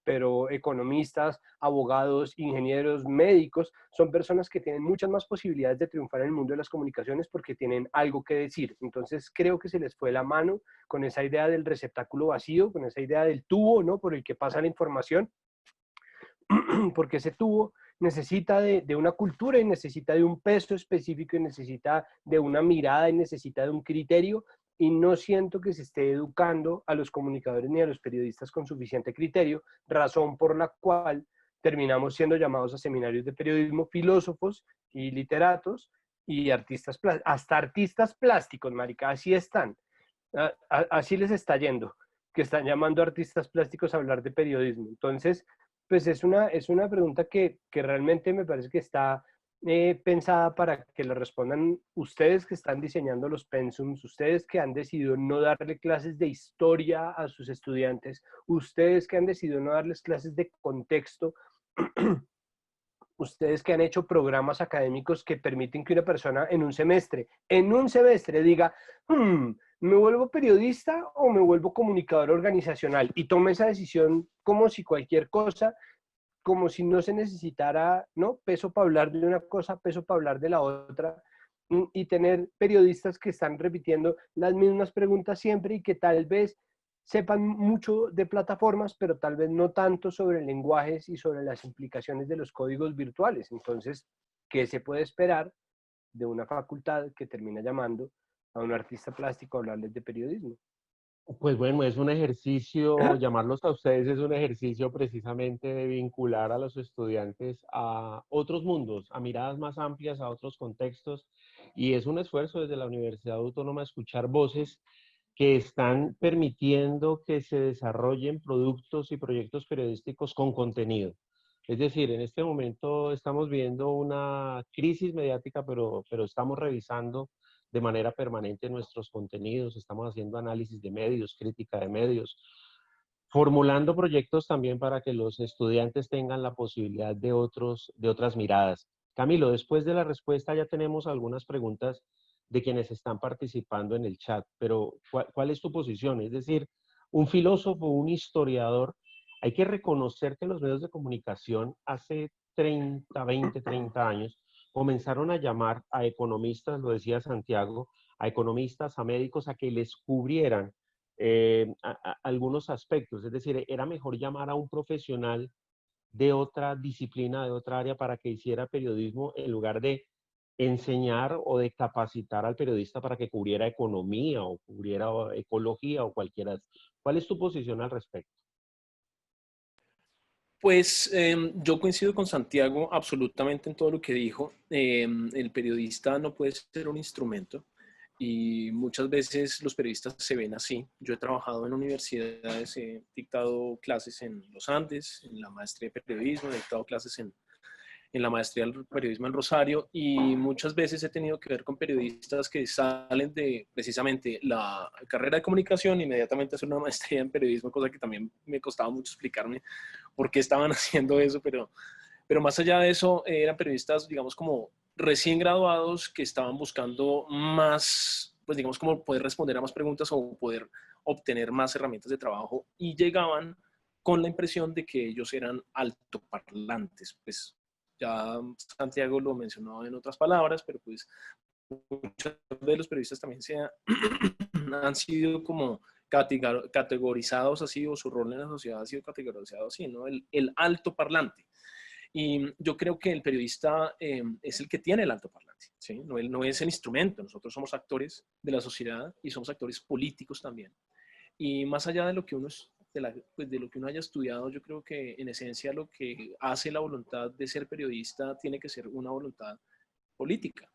economistas, abogados, ingenieros, médicos, son personas que tienen muchas más posibilidades de triunfar en el mundo de las comunicaciones porque tienen algo que decir. Entonces creo que se les fue la mano con esa idea del receptáculo vacío, con esa idea del tubo, ¿no? Por el que pasa la información, porque ese tubo necesita de una cultura y necesita de un peso específico y necesita de una mirada y necesita de un criterio, y no siento que se esté educando a los comunicadores ni a los periodistas con suficiente criterio, razón por la cual terminamos siendo llamados a seminarios de periodismo filósofos y literatos y artistas, hasta artistas plásticos, marica, así están, así les está yendo, que están llamando a artistas plásticos a hablar de periodismo. Entonces, pues es una pregunta que realmente me parece que está pensada para que le respondan ustedes que están diseñando los pensums, ustedes que han decidido no darle clases de historia a sus estudiantes, ustedes que han decidido no darles clases de contexto, ustedes que han hecho programas académicos que permiten que una persona en un semestre diga, ¿me vuelvo periodista o me vuelvo comunicador organizacional? Y tome esa decisión como si cualquier cosa, como si no se necesitara, ¿no? Peso para hablar de una cosa, peso para hablar de la otra, y tener periodistas que están repitiendo las mismas preguntas siempre y que tal vez sepan mucho de plataformas, pero tal vez no tanto sobre lenguajes y sobre las implicaciones de los códigos virtuales. Entonces, ¿qué se puede esperar de una facultad que termina llamando a un artista plástico a hablarles de periodismo? Pues bueno, es un ejercicio, llamarlos a ustedes es un ejercicio precisamente de vincular a los estudiantes a otros mundos, a miradas más amplias, a otros contextos, y es un esfuerzo desde la Universidad Autónoma escuchar voces que están permitiendo que se desarrollen productos y proyectos periodísticos con contenido. Es decir, en este momento estamos viendo una crisis mediática, pero estamos revisando de manera permanente nuestros contenidos, estamos haciendo análisis de medios, crítica de medios, formulando proyectos también para que los estudiantes tengan la posibilidad de otras miradas. Camilo, después de la respuesta ya tenemos algunas preguntas de quienes están participando en el chat, pero ¿cuál es tu posición? Es decir, un filósofo, un historiador, hay que reconocer que los medios de comunicación hace 30, 20, 30 años comenzaron a llamar a economistas, lo decía Santiago, a economistas, a médicos, a que les cubrieran algunos aspectos. Es decir, era mejor llamar a un profesional de otra disciplina, de otra área, para que hiciera periodismo en lugar de enseñar o de capacitar al periodista para que cubriera economía o cubriera ecología o ¿Cuál es tu posición al respecto? Pues yo coincido con Santiago absolutamente en todo lo que dijo. El periodista no puede ser un instrumento y muchas veces los periodistas se ven así. Yo he trabajado en universidades, he dictado clases en los Andes, en la maestría de periodismo, he dictado clases en la maestría del periodismo en Rosario y muchas veces he tenido que ver con periodistas que salen de precisamente la carrera de comunicación e inmediatamente hacer una maestría en periodismo, cosa que también me costaba mucho explicarme por qué estaban haciendo eso, pero más allá de eso eran periodistas, digamos, como recién graduados que estaban buscando más, pues digamos, como poder responder a más preguntas o poder obtener más herramientas de trabajo y llegaban con la impresión de que ellos eran altoparlantes, pues ya Santiago lo mencionó en otras palabras, pero pues muchos de los periodistas también han sido como categorizados así, o su rol en la sociedad ha sido categorizado así, ¿no? El alto parlante. Y yo creo que el periodista es el que tiene el alto parlante, ¿sí? No, él no es el instrumento, nosotros somos actores de la sociedad y somos actores políticos también. Y más allá de lo que uno pues de lo que uno haya estudiado, yo creo que en esencia lo que hace la voluntad de ser periodista tiene que ser una voluntad política.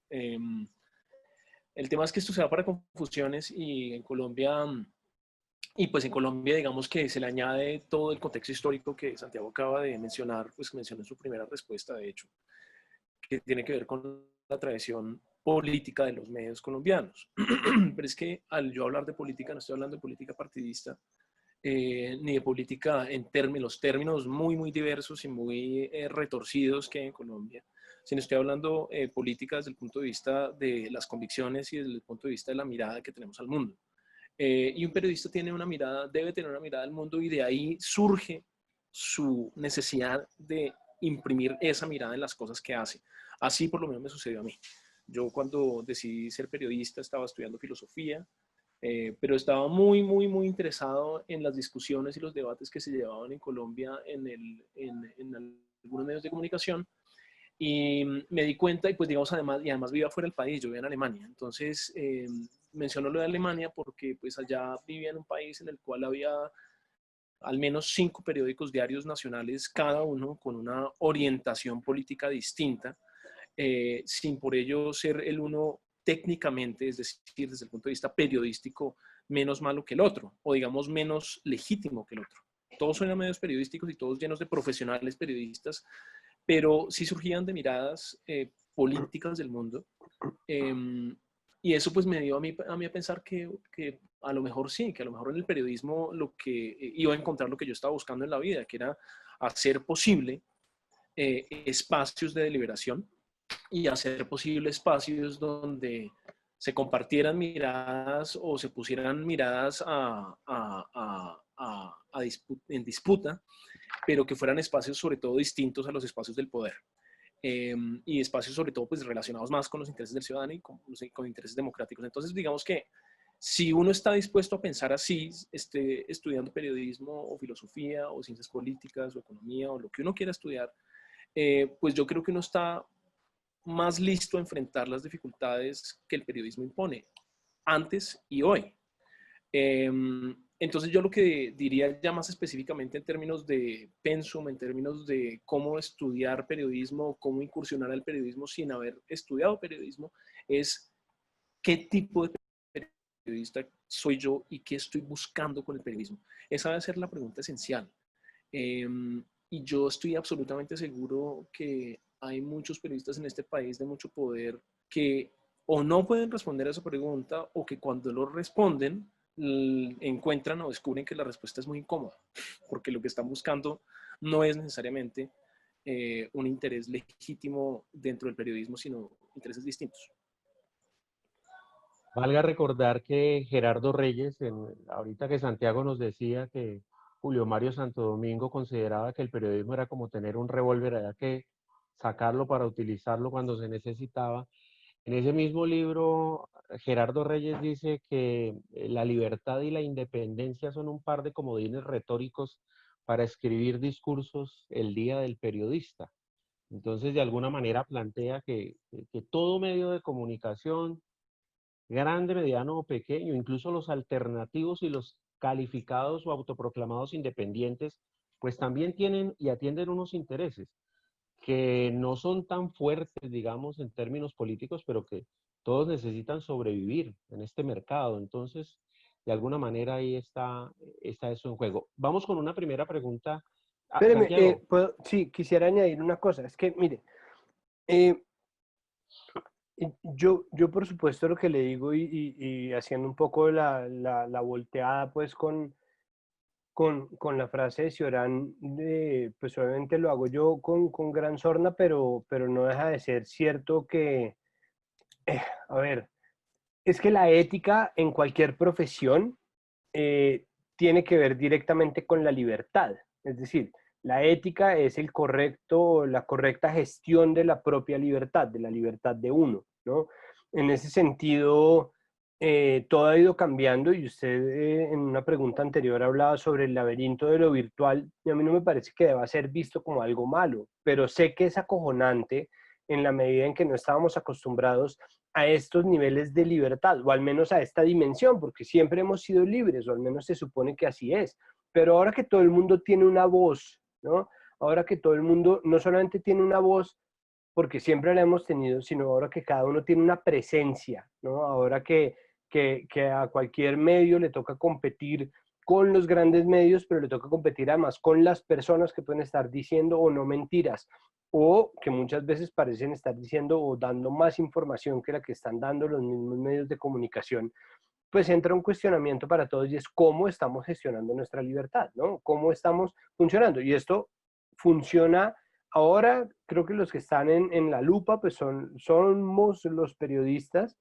Eh, el tema es que esto se da para confusiones y en Colombia, y pues en Colombia digamos que se le añade todo el contexto histórico que Santiago acaba de mencionar, pues que mencionó en su primera respuesta, de hecho, que tiene que ver con la tradición política de los medios colombianos. Pero es que al yo hablar de política, no estoy hablando de política partidista, ni de política en los términos muy, muy diversos y muy retorcidos que hay en Colombia, sino estoy hablando política desde el punto de vista de las convicciones y desde el punto de vista de la mirada que tenemos al mundo. Y un periodista tiene una mirada, debe tener una mirada al mundo y de ahí surge su necesidad de imprimir esa mirada en las cosas que hace. Así por lo menos me sucedió a mí. Yo cuando decidí ser periodista estaba estudiando filosofía, pero estaba muy, muy, muy interesado en las discusiones y los debates que se llevaban en Colombia en algunos medios de comunicación y me di cuenta y pues digamos además vivía fuera del país, yo vivía en Alemania, entonces menciono lo de Alemania porque pues allá vivía en un país en el cual había al menos 5 periódicos diarios nacionales, cada uno con una orientación política distinta, sin por ello ser el uno técnicamente, es decir, desde el punto de vista periodístico, menos malo que el otro, o digamos menos legítimo que el otro. Todos son medios periodísticos y todos llenos de profesionales periodistas, pero sí surgían de miradas políticas del mundo. Y eso pues me dio a mí a pensar que a lo mejor sí, que a lo mejor en el periodismo lo que iba a encontrar lo que yo estaba buscando en la vida, que era hacer posible espacios de deliberación y hacer posible espacios donde se compartieran miradas o se pusieran miradas en disputa, pero que fueran espacios sobre todo distintos a los espacios del poder. Y espacios sobre todo pues relacionados más con los intereses del ciudadano y con intereses democráticos. Entonces digamos que si uno está dispuesto a pensar así, estudiando periodismo o filosofía o ciencias políticas o economía o lo que uno quiera estudiar, pues yo creo que uno está más listo a enfrentar las dificultades que el periodismo impone, antes y hoy. Entonces yo lo que diría ya más específicamente en términos de pensum, en términos de cómo estudiar periodismo, cómo incursionar al periodismo sin haber estudiado periodismo, es qué tipo de periodista soy yo y qué estoy buscando con el periodismo. Esa debe ser la pregunta esencial. Y yo estoy absolutamente seguro que hay muchos periodistas en este país de mucho poder que o no pueden responder a esa pregunta o que cuando lo responden encuentran o descubren que la respuesta es muy incómoda, porque lo que están buscando no es necesariamente un interés legítimo dentro del periodismo, sino intereses distintos. Valga recordar que Gerardo Reyes, ahorita que Santiago nos decía que Julio Mario Santo Domingo consideraba que el periodismo era como tener un revólver, había que sacarlo para utilizarlo cuando se necesitaba. En ese mismo libro, Gerardo Reyes dice que la libertad y la independencia son un par de comodines retóricos para escribir discursos el día del periodista. Entonces, de alguna manera plantea que todo medio de comunicación, grande, mediano o pequeño, incluso los alternativos y los calificados o autoproclamados independientes, pues también tienen y atienden unos intereses que no son tan fuertes, digamos, en términos políticos, pero que todos necesitan sobrevivir en este mercado. Entonces, de alguna manera ahí está eso en juego. Vamos con una primera pregunta. Ah, Espéreme, Santiago. sí, quisiera añadir una cosa. Es que, mire, eh, yo por supuesto lo que le digo y haciendo un poco la volteada pues con la frase de Cioran, pues obviamente lo hago yo con gran sorna, pero no deja de ser cierto que, a ver, es que la ética en cualquier profesión eh, tiene que ver directamente con la libertad. Es decir, la ética es la correcta gestión de la propia libertad, de la libertad de uno, ¿no? En ese sentido, todo ha ido cambiando y usted en una pregunta anterior hablaba sobre el laberinto de lo virtual y a mí no me parece que deba ser visto como algo malo, pero sé que es acojonante en la medida en que no estábamos acostumbrados a estos niveles de libertad, o al menos a esta dimensión, porque siempre hemos sido libres, o al menos se supone que así es. Pero ahora que todo el mundo tiene una voz, ¿no? Ahora que todo el mundo no solamente tiene una voz, porque siempre la hemos tenido, sino ahora que cada uno tiene una presencia, ¿no? Ahora que a cualquier medio le toca competir con los grandes medios, pero le toca competir además con las personas que pueden estar diciendo o no mentiras, o que muchas veces parecen estar diciendo o dando más información que la que están dando los mismos medios de comunicación, pues entra un cuestionamiento para todos y es cómo estamos gestionando nuestra libertad, ¿no? ¿Cómo estamos funcionando? Y esto funciona ahora, creo que los que están en la lupa, pues somos los periodistas,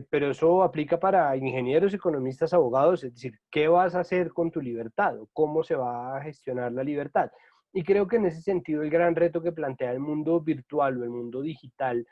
pero eso aplica para ingenieros, economistas, abogados, es decir, ¿qué vas a hacer con tu libertad? ¿O cómo se va a gestionar la libertad? Y creo que en ese sentido el gran reto que plantea el mundo virtual o el mundo digital,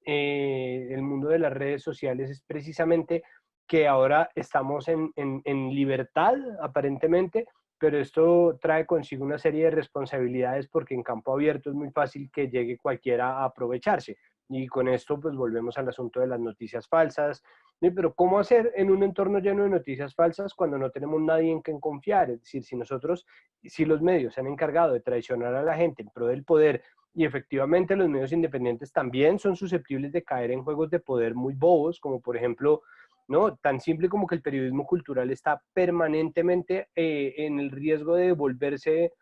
el mundo de las redes sociales, es precisamente que ahora estamos en libertad, aparentemente, pero esto trae consigo una serie de responsabilidades porque en campo abierto es muy fácil que llegue cualquiera a aprovecharse. Y con esto pues volvemos al asunto de las noticias falsas. ¿Sí? Pero ¿cómo hacer en un entorno lleno de noticias falsas cuando no tenemos nadie en quien confiar? Es decir, si los medios se han encargado de traicionar a la gente en pro del poder y efectivamente los medios independientes también son susceptibles de caer en juegos de poder muy bobos, como por ejemplo, ¿no? Tan simple como que el periodismo cultural está permanentemente en el riesgo de volverse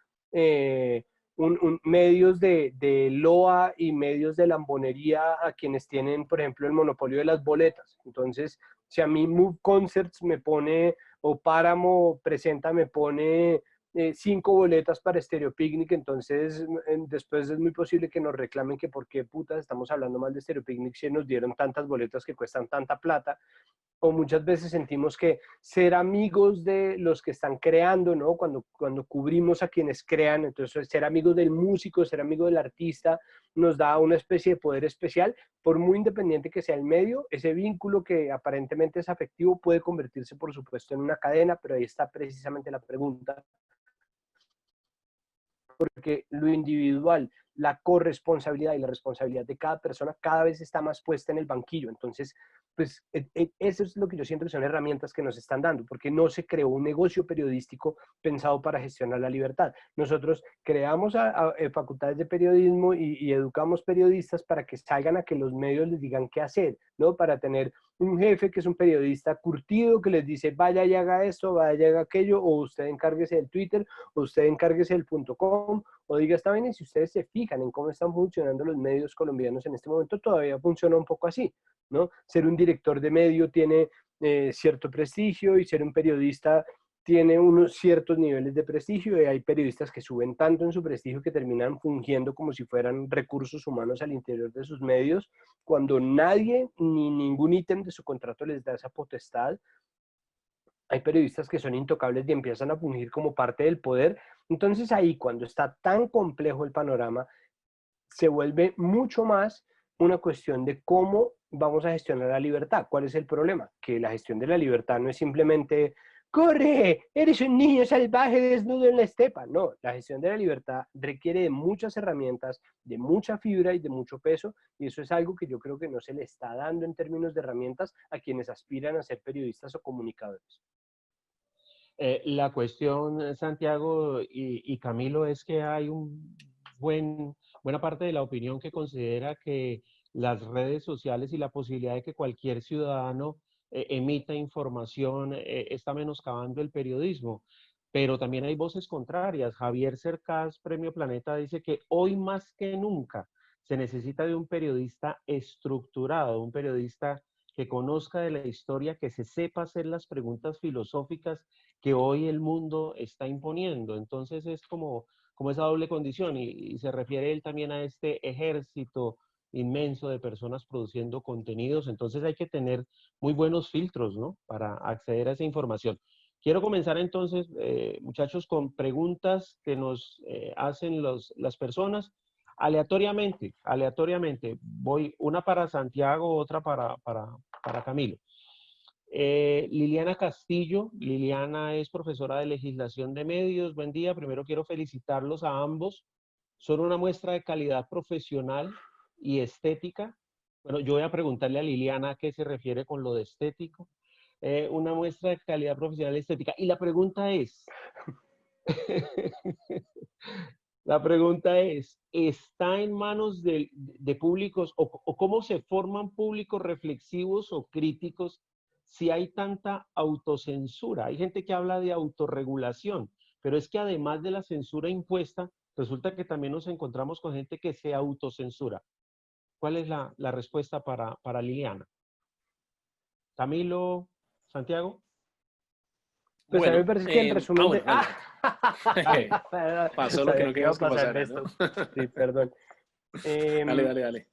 medios de loa y medios de lambonería a quienes tienen, por ejemplo, el monopolio de las boletas. Entonces, si a mí Move Concerts me pone, o Páramo Presenta me pone 5 boletas para Stereo Picnic, entonces después es muy posible que nos reclamen que por qué putas estamos hablando mal de Stereo Picnic si nos dieron tantas boletas que cuestan tanta plata, o muchas veces sentimos que ser amigos de los que están creando, ¿no? Cuando cubrimos a quienes crean, entonces ser amigos del músico, ser amigo del artista, nos da una especie de poder especial, por muy independiente que sea el medio, ese vínculo que aparentemente es afectivo puede convertirse, por supuesto, en una cadena, pero ahí está precisamente la pregunta, porque lo individual, la corresponsabilidad y la responsabilidad de cada persona cada vez está más puesta en el banquillo. Entonces, pues eso es lo que yo siento que son herramientas que nos están dando, porque no se creó un negocio periodístico pensado para gestionar la libertad. Nosotros creamos facultades de periodismo y educamos periodistas para que salgan a que los medios les digan qué hacer, ¿no? Para tener un jefe que es un periodista curtido que les dice vaya y haga esto, vaya y haga aquello, o usted encárguese del Twitter, o usted encárguese del .com, o diga está bien. Y si ustedes se fijan en cómo están funcionando los medios colombianos en este momento, todavía funciona un poco así, ¿no? Ser un director de medio tiene cierto prestigio y ser un periodista tiene unos ciertos niveles de prestigio, y hay periodistas que suben tanto en su prestigio que terminan fungiendo como si fueran recursos humanos al interior de sus medios, cuando nadie ni ningún ítem de su contrato les da esa potestad. Hay periodistas que son intocables y empiezan a fungir como parte del poder. Entonces ahí, cuando está tan complejo el panorama, se vuelve mucho más una cuestión de cómo vamos a gestionar la libertad. ¿Cuál es el problema? Que la gestión de la libertad no es simplemente ¡corre! ¡Eres un niño salvaje desnudo en la estepa! No, la gestión de la libertad requiere de muchas herramientas, de mucha fibra y de mucho peso, y eso es algo que yo creo que no se le está dando en términos de herramientas a quienes aspiran a ser periodistas o comunicadores. La cuestión, Santiago y Camilo, es que hay buena parte de la opinión que considera que las redes sociales y la posibilidad de que cualquier ciudadano emita información está menoscabando el periodismo. Pero también hay voces contrarias. Javier Cercás, Premio Planeta, dice que hoy más que nunca se necesita de un periodista estructurado, un periodista que conozca de la historia, que se sepa hacer las preguntas filosóficas que hoy el mundo está imponiendo. Entonces es como esa doble condición y se refiere él también a este ejército inmenso de personas produciendo contenidos. Entonces hay que tener muy buenos filtros, ¿no? Para acceder a esa información. Quiero comenzar entonces, muchachos, con preguntas que nos hacen las personas aleatoriamente. Voy una para Santiago, otra para Camilo. Liliana Castillo. Liliana es profesora de legislación de medios. Buen día. Primero quiero felicitarlos a ambos. Son una muestra de calidad profesional y estética. Bueno, yo voy a preguntarle a Liliana a qué se refiere con lo de estético. Una muestra de calidad profesional y estética. Y la pregunta es, ¿está en manos de públicos o cómo se forman públicos reflexivos o críticos si hay tanta autocensura? Hay gente que habla de autorregulación, pero es que además de la censura impuesta, resulta que también nos encontramos con gente que se autocensura. ¿Cuál es la respuesta para Liliana? Camilo, Santiago. Pues a mí me parece que el resumen bueno, pasó lo que no queríamos que pasara, ¿no? Sí, perdón. Dale.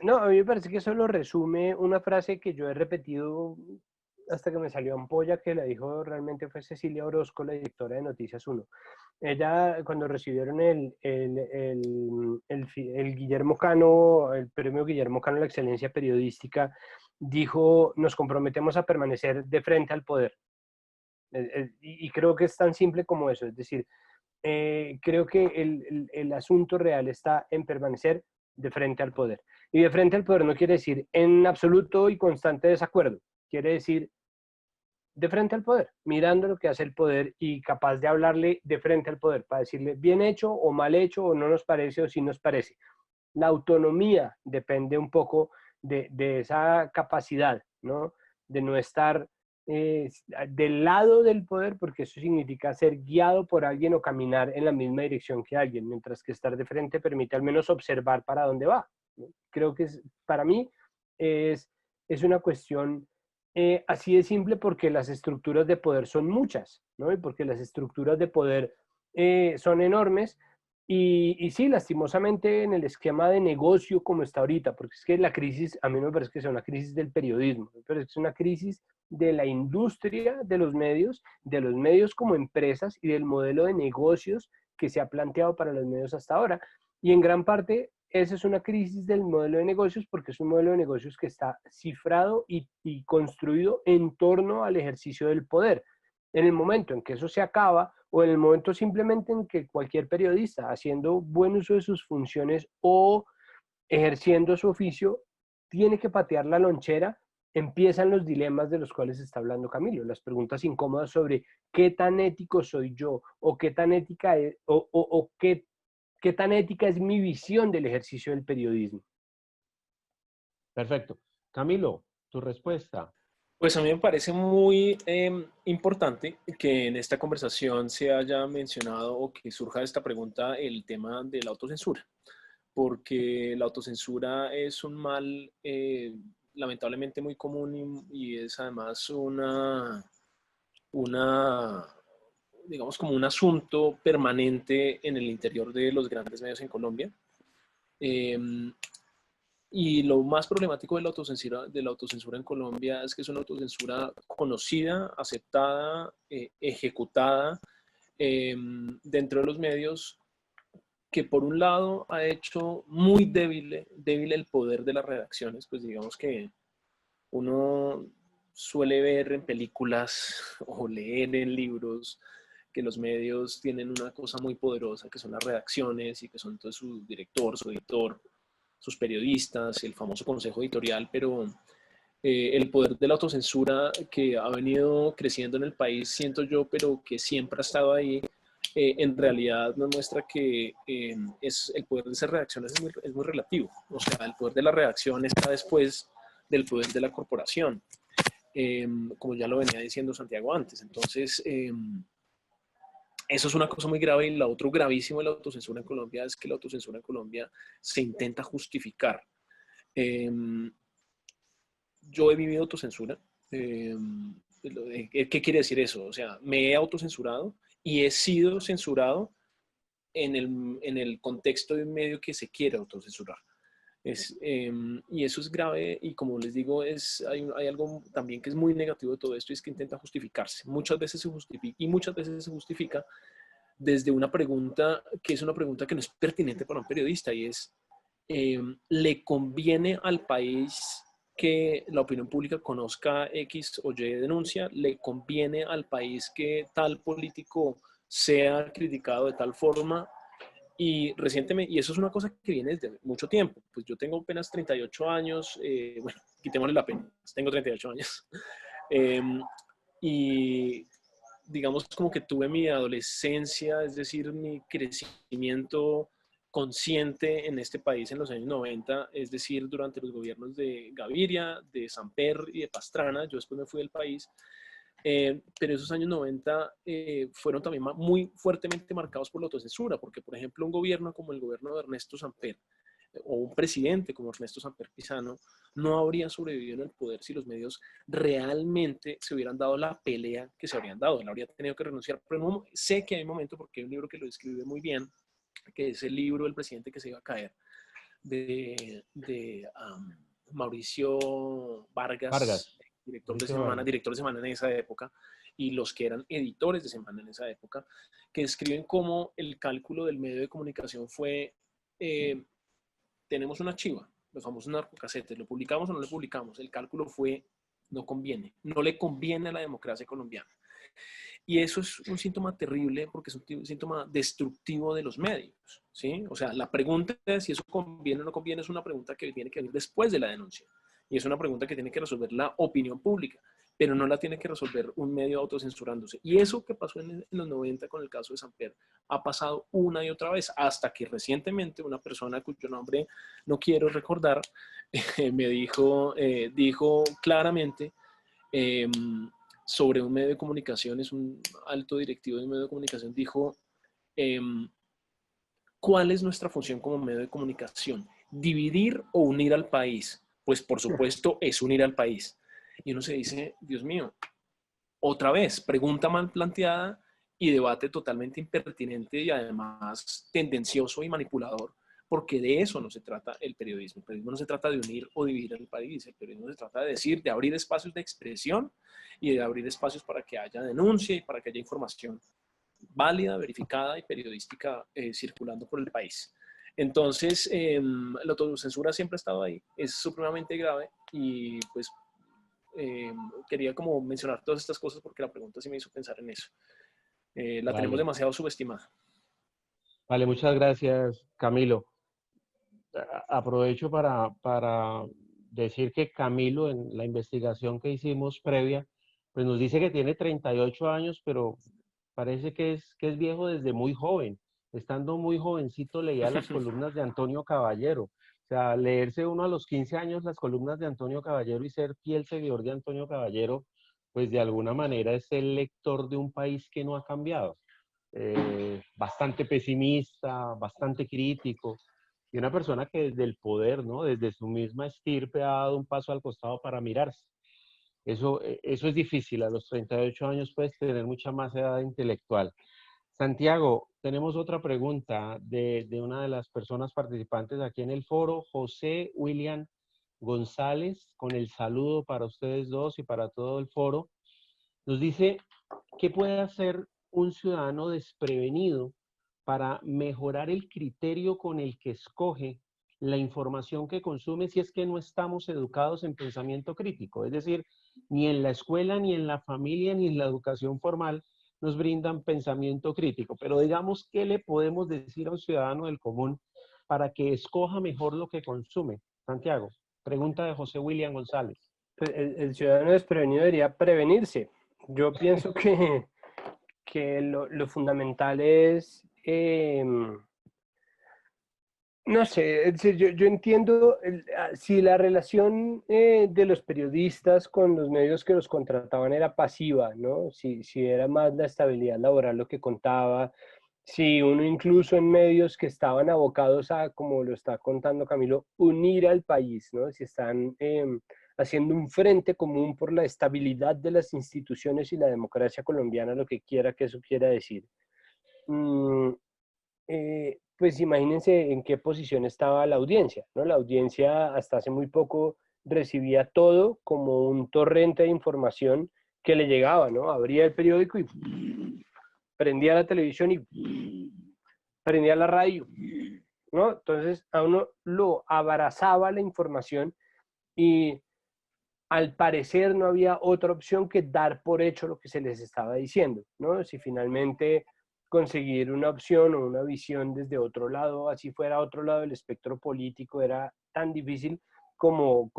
No, a mí me parece que eso lo resume una frase que yo he repetido hasta que me salió ampolla, que la dijo realmente fue Cecilia Orozco, la directora de Noticias 1. Ella, cuando recibieron el Guillermo Cano, el premio Guillermo Cano a la excelencia periodística, dijo, nos comprometemos a permanecer de frente al poder. Y creo que es tan simple como eso, es decir, creo que el asunto real está en permanecer de frente al poder. Y de frente al poder no quiere decir en absoluto y constante desacuerdo, quiere decir de frente al poder, mirando lo que hace el poder y capaz de hablarle de frente al poder, para decirle bien hecho o mal hecho, o no nos parece o sí nos parece. La autonomía depende un poco de esa capacidad, ¿no? De no estar del lado del poder, porque eso significa ser guiado por alguien o caminar en la misma dirección que alguien, mientras que estar de frente permite al menos observar para dónde va, ¿no? Creo que para mí es una cuestión así de simple, porque las estructuras de poder son muchas, ¿no? Y porque las estructuras de poder son enormes. Y sí, lastimosamente en el esquema de negocio como está ahorita, porque es que la crisis, a mí no me parece que sea una crisis del periodismo, pero es una crisis de la industria de los medios como empresas y del modelo de negocios que se ha planteado para los medios hasta ahora. Y en gran parte, esa es una crisis del modelo de negocios, porque es un modelo de negocios que está cifrado y construido en torno al ejercicio del poder. En el momento en que eso se acaba, o en el momento simplemente en que cualquier periodista, haciendo buen uso de sus funciones o ejerciendo su oficio, tiene que patear la lonchera, empiezan los dilemas de los cuales está hablando Camilo, las preguntas incómodas sobre qué tan ético soy yo, o qué tan ética es, o qué tan ética es mi visión del ejercicio del periodismo. Perfecto. Camilo, tu respuesta. Pues a mí me parece muy importante que en esta conversación se haya mencionado o que surja esta pregunta el tema de la autocensura, porque la autocensura es un mal lamentablemente muy común y es además digamos, como un asunto permanente en el interior de los grandes medios en Colombia. Y lo más problemático de la autocensura en Colombia es que es una autocensura conocida, aceptada, ejecutada dentro de los medios, que por un lado ha hecho muy débil el poder de las redacciones. Pues digamos que uno suele ver en películas o leer en libros que los medios tienen una cosa muy poderosa, que son las redacciones y que son entonces su director, su editor, sus periodistas, el famoso consejo editorial, pero el poder de la autocensura que ha venido creciendo en el país, siento yo, pero que siempre ha estado ahí, en realidad nos muestra que el poder de esas reacciones es muy relativo. O sea, el poder de la reacción está después del poder de la corporación, como ya lo venía diciendo Santiago antes. Entonces, eso es una cosa muy grave, y lo otro gravísimo de la autocensura en Colombia es que la autocensura en Colombia se intenta justificar. Yo he vivido autocensura. ¿Qué quiere decir eso? O sea, me he autocensurado y he sido censurado en el contexto de un medio que se quiere autocensurar. Y eso es grave, y como les digo, hay algo también que es muy negativo de todo esto, y es que intenta justificarse. Muchas veces se justifica, y muchas veces se justifica desde una pregunta que es una pregunta que no es pertinente para un periodista, y es, ¿le conviene al país que la opinión pública conozca X o Y denuncia? ¿Le conviene al país que tal político sea criticado de tal forma? Y recientemente, y eso es una cosa que viene desde mucho tiempo, pues yo tengo apenas 38 años, bueno, quitémosle la pena, tengo 38 años, y digamos como que tuve mi adolescencia, es decir, mi crecimiento consciente en este país en los años 90, es decir, durante los gobiernos de Gaviria, de Samper y de Pastrana. Yo después me fui del país, pero esos años 90 fueron también muy fuertemente marcados por la autocensura, porque, por ejemplo, un gobierno como el gobierno de Ernesto Samper, o un presidente como Ernesto Samper Pizano, no habría sobrevivido en el poder si los medios realmente se hubieran dado la pelea que se habrían dado. Él habría tenido que renunciar, pero no, sé que hay un momento, porque hay un libro que lo describe muy bien, que es el libro del presidente que se iba a caer, de Mauricio Vargas, director de Semana en esa época, y los que eran editores de Semana en esa época, que describen cómo el cálculo del medio de comunicación fue, tenemos una chiva, los famosos narcocasetes, ¿lo publicamos o no lo publicamos? El cálculo fue, no conviene, no le conviene a la democracia colombiana. Y eso es un síntoma terrible, porque es un síntoma destructivo de los medios, ¿sí? O sea, la pregunta de si eso conviene o no conviene es una pregunta que tiene que venir después de la denuncia. Y es una pregunta que tiene que resolver la opinión pública, pero no la tiene que resolver un medio autocensurándose. Y eso que pasó en los 90 con el caso de Samper ha pasado una y otra vez, hasta que recientemente una persona cuyo nombre no quiero recordar me dijo claramente, sobre un medio de comunicación, es un alto directivo de un medio de comunicación, dijo, ¿cuál es nuestra función como medio de comunicación? ¿Dividir o unir al país? Pues por supuesto es unir al país. Y uno se dice, Dios mío, otra vez, pregunta mal planteada y debate totalmente impertinente y además tendencioso y manipulador, porque de eso no se trata el periodismo. El periodismo no se trata de unir o dividir al país, el periodismo se trata de decir, de abrir espacios de expresión y de abrir espacios para que haya denuncia y para que haya información válida, verificada y periodística circulando por el país. Entonces, la autocensura siempre ha estado ahí, es supremamente grave, y pues quería como mencionar todas estas cosas porque la pregunta sí me hizo pensar en eso. La tenemos Vale, demasiado subestimada. vale, muchas gracias, Camilo. Aprovecho para decir que Camilo, en la investigación que hicimos previa, pues nos dice que tiene 38 años, pero parece que es viejo desde muy joven. Estando muy jovencito leía las columnas de Antonio Caballero. O sea, leerse uno a los 15 años las columnas de Antonio Caballero y ser fiel seguidor de Antonio Caballero, pues de alguna manera es el lector de un país que no ha cambiado. Bastante pesimista, bastante crítico, y una persona que desde el poder, ¿no? Desde su misma estirpe ha dado un paso al costado para mirarse. Eso es difícil. A los 38 años puedes tener mucha más edad intelectual. Santiago, tenemos otra pregunta de una de las personas participantes aquí en el foro, José William González, con el saludo para ustedes dos y para todo el foro. Nos dice, ¿qué puede hacer un ciudadano desprevenido para mejorar el criterio con el que escoge la información que consume si es que no estamos educados en pensamiento crítico? Es decir, ni en la escuela, ni en la familia, ni en la educación formal nos brindan pensamiento crítico. Pero digamos, ¿qué le podemos decir a un ciudadano del común para que escoja mejor lo que consume? Santiago, pregunta de José William González. Pues el ciudadano desprevenido debería prevenirse. Yo pienso que lo fundamental es, no sé, es decir, yo entiendo si la relación de los periodistas con los medios que los contrataban era pasiva, ¿no? Si era más la estabilidad laboral lo que contaba, si uno incluso en medios que estaban abocados a, como lo está contando Camilo, unir al país, ¿no? Si están haciendo un frente común por la estabilidad de las instituciones y la democracia colombiana, lo que quiera que eso quiera decir. Mm, pues imagínense en qué posición estaba la audiencia, ¿no? La audiencia hasta hace muy poco recibía todo como un torrente de información que le llegaba, ¿no? Abría el periódico y prendía la televisión y prendía la radio, ¿no? Entonces a uno lo abrazaba la información y al parecer no había otra opción que dar por hecho lo que se les estaba diciendo, ¿no? Si finalmente conseguir una opción o una visión desde otro lado, así fuera otro lado del espectro político, era tan difícil como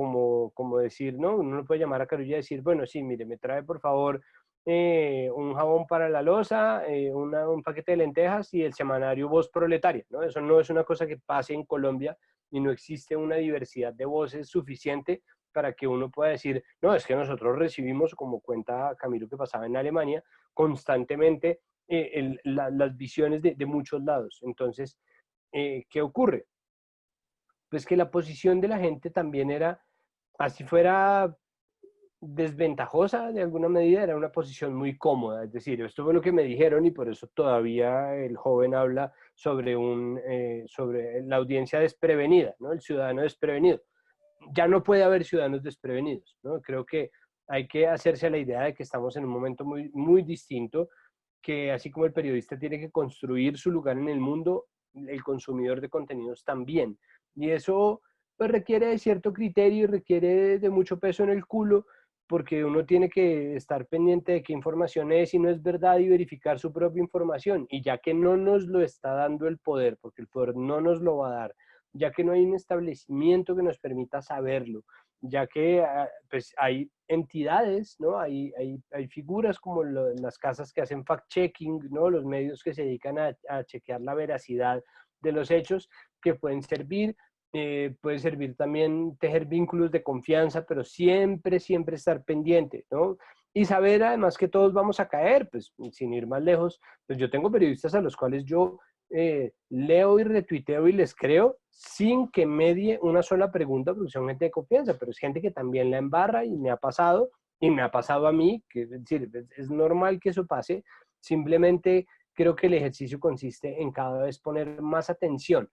decir, ¿no? Uno no puede llamar a Carulla y decir, bueno, sí, mire, me trae por favor un jabón para la loza, un paquete de lentejas y el semanario Voz Proletaria, ¿no? Eso no es una cosa que pase en Colombia y no existe una diversidad de voces suficiente para que uno pueda decir, no, es que nosotros recibimos, como cuenta Camilo que pasaba en Alemania, constantemente las visiones de muchos lados. Entonces, ¿qué ocurre? Pues que la posición de la gente también era, así fuera desventajosa de alguna medida, era una posición muy cómoda. Es decir, esto fue lo que me dijeron y por eso todavía el joven habla sobre la audiencia desprevenida, ¿no? El ciudadano desprevenido. Ya no puede haber ciudadanos desprevenidos, ¿no? Creo que hay que hacerse a la idea de que estamos en un momento muy, muy distinto, que así como el periodista tiene que construir su lugar en el mundo, el consumidor de contenidos también. Y eso pues requiere de cierto criterio y requiere de mucho peso en el culo, porque uno tiene que estar pendiente de qué información es y no es verdad y verificar su propia información. Y ya que no nos lo está dando el poder, porque el poder no nos lo va a dar, ya que no hay un establecimiento que nos permita saberlo, ya que pues hay entidades, ¿no? Hay figuras como las casas que hacen fact-checking, ¿no? Los medios que se dedican a chequear la veracidad de los hechos que pueden servir. Puede servir también tejer vínculos de confianza, pero siempre, siempre estar pendiente, ¿no? Y saber además que todos vamos a caer, pues sin ir más lejos, pues yo tengo periodistas a los cuales yo leo y retuiteo y les creo sin que medie una sola pregunta porque son gente de confianza, pero es gente que también la embarra y me ha pasado a mí, que es decir, es normal que eso pase, simplemente creo que el ejercicio consiste en cada vez poner atención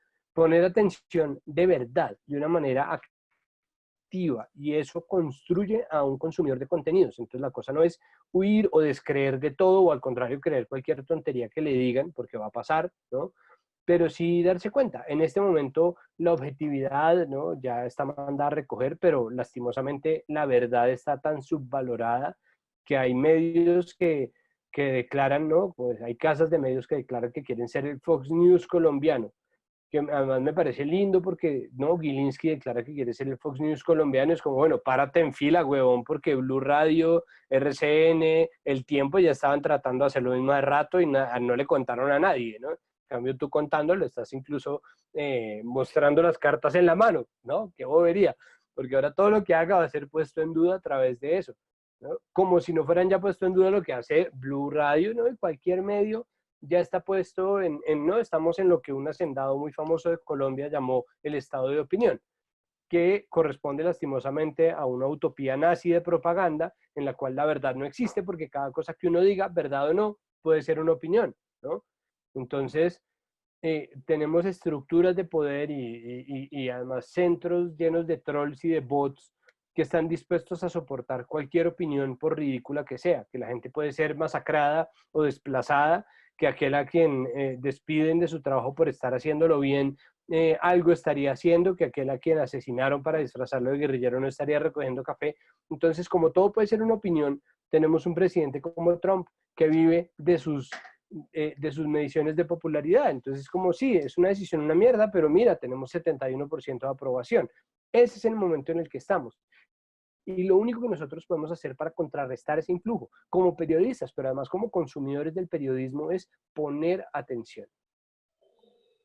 de verdad, de una manera activa, y eso construye a un consumidor de contenidos. Entonces la cosa no es huir o descreer de todo, o al contrario, creer cualquier tontería que le digan, porque va a pasar, ¿no? Pero sí darse cuenta. En este momento la objetividad, ¿no? Ya está mandada a recoger, pero lastimosamente la verdad está tan subvalorada que hay medios que declaran, ¿no? Pues hay casas de medios que declaran que quieren ser el Fox News colombiano, que además me parece lindo porque, ¿no? Gilinski declara que quiere ser el Fox News colombiano, es como, bueno, párate en fila, huevón, porque Blue Radio, RCN, El Tiempo ya estaban tratando de hacer lo mismo de rato y no le contaron a nadie, ¿no? En cambio, tú contándolo, estás incluso mostrando las cartas en la mano, ¿no? Qué bobería, porque ahora todo lo que haga va a ser puesto en duda a través de eso, ¿no? Como si no fueran ya puesto en duda lo que hace Blue Radio, ¿no? Y cualquier medio ya está puesto no, estamos en lo que un hacendado muy famoso de Colombia llamó el estado de opinión, que corresponde lastimosamente a una utopía nazi de propaganda en la cual la verdad no existe porque cada cosa que uno diga, verdad o no, puede ser una opinión, ¿no? Entonces, tenemos estructuras de poder y además centros llenos de trolls y de bots que están dispuestos a soportar cualquier opinión por ridícula que sea, que la gente puede ser masacrada o desplazada, que aquel a quien despiden de su trabajo por estar haciéndolo bien, algo estaría haciendo, que aquel a quien asesinaron para disfrazarlo de guerrillero no estaría recogiendo café. Entonces, como todo puede ser una opinión, tenemos un presidente como Trump que vive de sus mediciones de popularidad. Entonces, como sí, es una decisión, una mierda, pero mira, tenemos 71% de aprobación. Ese es el momento en el que estamos. Y lo único que nosotros podemos hacer para contrarrestar ese influjo, como periodistas, pero además como consumidores del periodismo, es poner atención.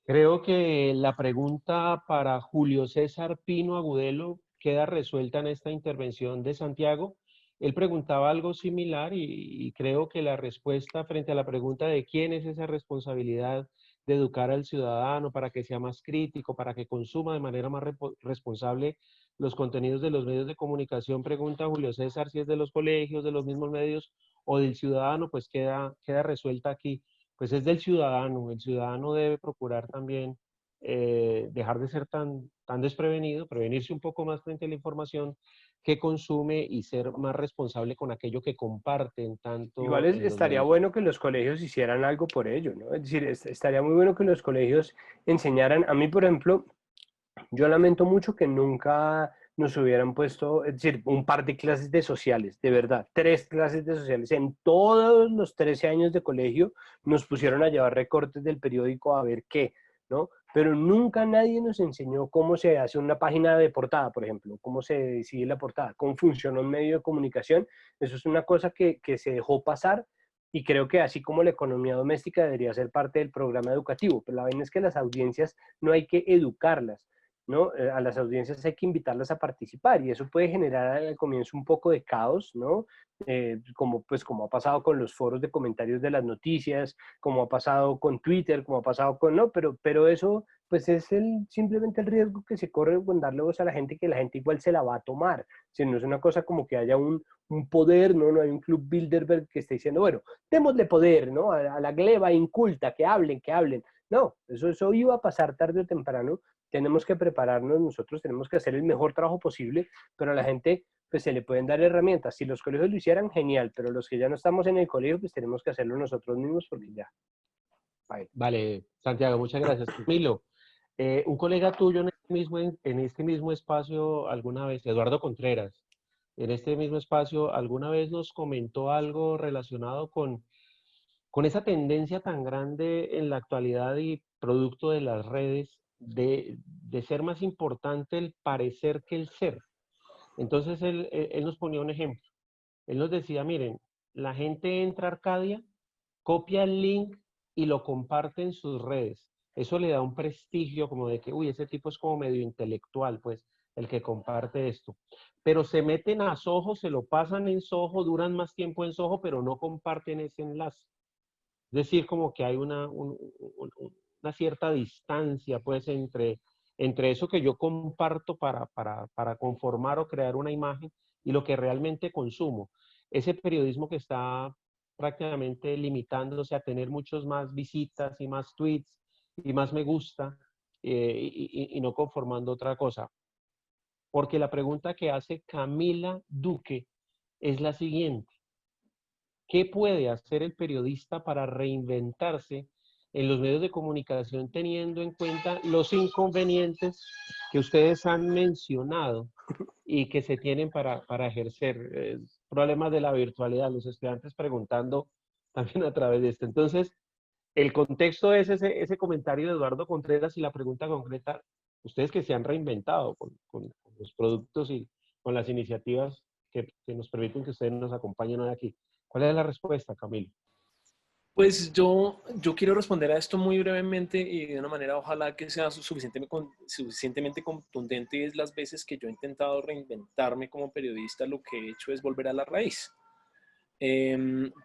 Creo que la pregunta para Julio César Pino Agudelo queda resuelta en esta intervención de Santiago. Él preguntaba algo similar y creo que la respuesta frente a la pregunta de quién es esa responsabilidad de educar al ciudadano para que sea más crítico, para que consuma de manera más responsable los contenidos de los medios de comunicación, pregunta Julio César si es de los colegios, de los mismos medios o del ciudadano, pues queda resuelta aquí. Pues es del ciudadano. El ciudadano debe procurar también dejar de ser tan desprevenido, prevenirse un poco más frente a la información que consume y ser más responsable con aquello que comparten Igual tanto en los estaría medios. bueno que los colegios hicieran algo por ello, ¿no? Es decir, estaría muy bueno que los colegios enseñaran. A mí, por ejemplo, yo lamento mucho que nunca nos hubieran puesto, es decir, un par de clases de sociales, de verdad, 3 clases de sociales. En todos los 13 años de colegio nos pusieron a llevar recortes del periódico a ver qué, ¿no? Pero nunca nadie nos enseñó cómo se hace una página de portada, por ejemplo, cómo se decide la portada, cómo funciona un medio de comunicación. Eso es una cosa que se dejó pasar y creo que así como la economía doméstica debería ser parte del programa educativo, pero la vaina es que las audiencias no hay que educarlas, ¿no? A las audiencias hay que invitarlas a participar y eso puede generar al comienzo un poco de caos, ¿no? Como ha pasado con los foros de comentarios de las noticias, como ha pasado con Twitter, como ha pasado con, no, pero eso pues es simplemente el riesgo que se corre con darle voz a la gente, que la gente igual se la va a tomar. Si no es una cosa como que haya un poder, ¿no? No hay un club Bilderberg que esté diciendo, bueno, démosle poder, ¿no? A la gleba inculta, que hablen, que hablen. No, eso iba a pasar tarde o temprano. Tenemos que prepararnos, nosotros tenemos que hacer el mejor trabajo posible, pero a la gente pues se le pueden dar herramientas. Si los colegios lo hicieran, genial, pero los que ya no estamos en el colegio, pues tenemos que hacerlo nosotros mismos porque ya. Bye. Vale, Santiago, muchas gracias. Milo, un colega tuyo en este mismo espacio alguna vez, Eduardo Contreras, en este mismo espacio alguna vez nos comentó algo relacionado con esa tendencia tan grande en la actualidad y producto de las redes de ser más importante el parecer que el ser. Entonces él nos ponía un ejemplo. Él nos decía, miren, la gente entra a Arcadia, copia el link y lo comparte en sus redes. Eso le da un prestigio como de que, uy, ese tipo es como medio intelectual, pues, el que comparte esto. Pero se meten a Soho, se lo pasan en Soho, duran más tiempo en Soho, pero no comparten ese enlace. Es decir, como que hay una cierta distancia, pues, entre eso que yo comparto para conformar o crear una imagen y lo que realmente consumo. Ese periodismo que está prácticamente limitándose a tener muchos más visitas y más tweets y más me gusta y no conformando otra cosa. Porque la pregunta que hace Camila Duque es la siguiente. ¿Qué puede hacer el periodista para reinventarse en los medios de comunicación teniendo en cuenta los inconvenientes que ustedes han mencionado y que se tienen para ejercer? Problemas de la virtualidad, los estudiantes preguntando también a través de esto. Entonces, el contexto es ese comentario de Eduardo Contreras y la pregunta concreta, ustedes que se han reinventado con los productos y con las iniciativas que nos permiten que ustedes nos acompañen hoy aquí. ¿Cuál es la respuesta, Camilo? Pues yo quiero responder a esto muy brevemente y de una manera ojalá que sea suficientemente contundente. Es las veces que yo he intentado reinventarme como periodista, lo que he hecho es volver a la raíz.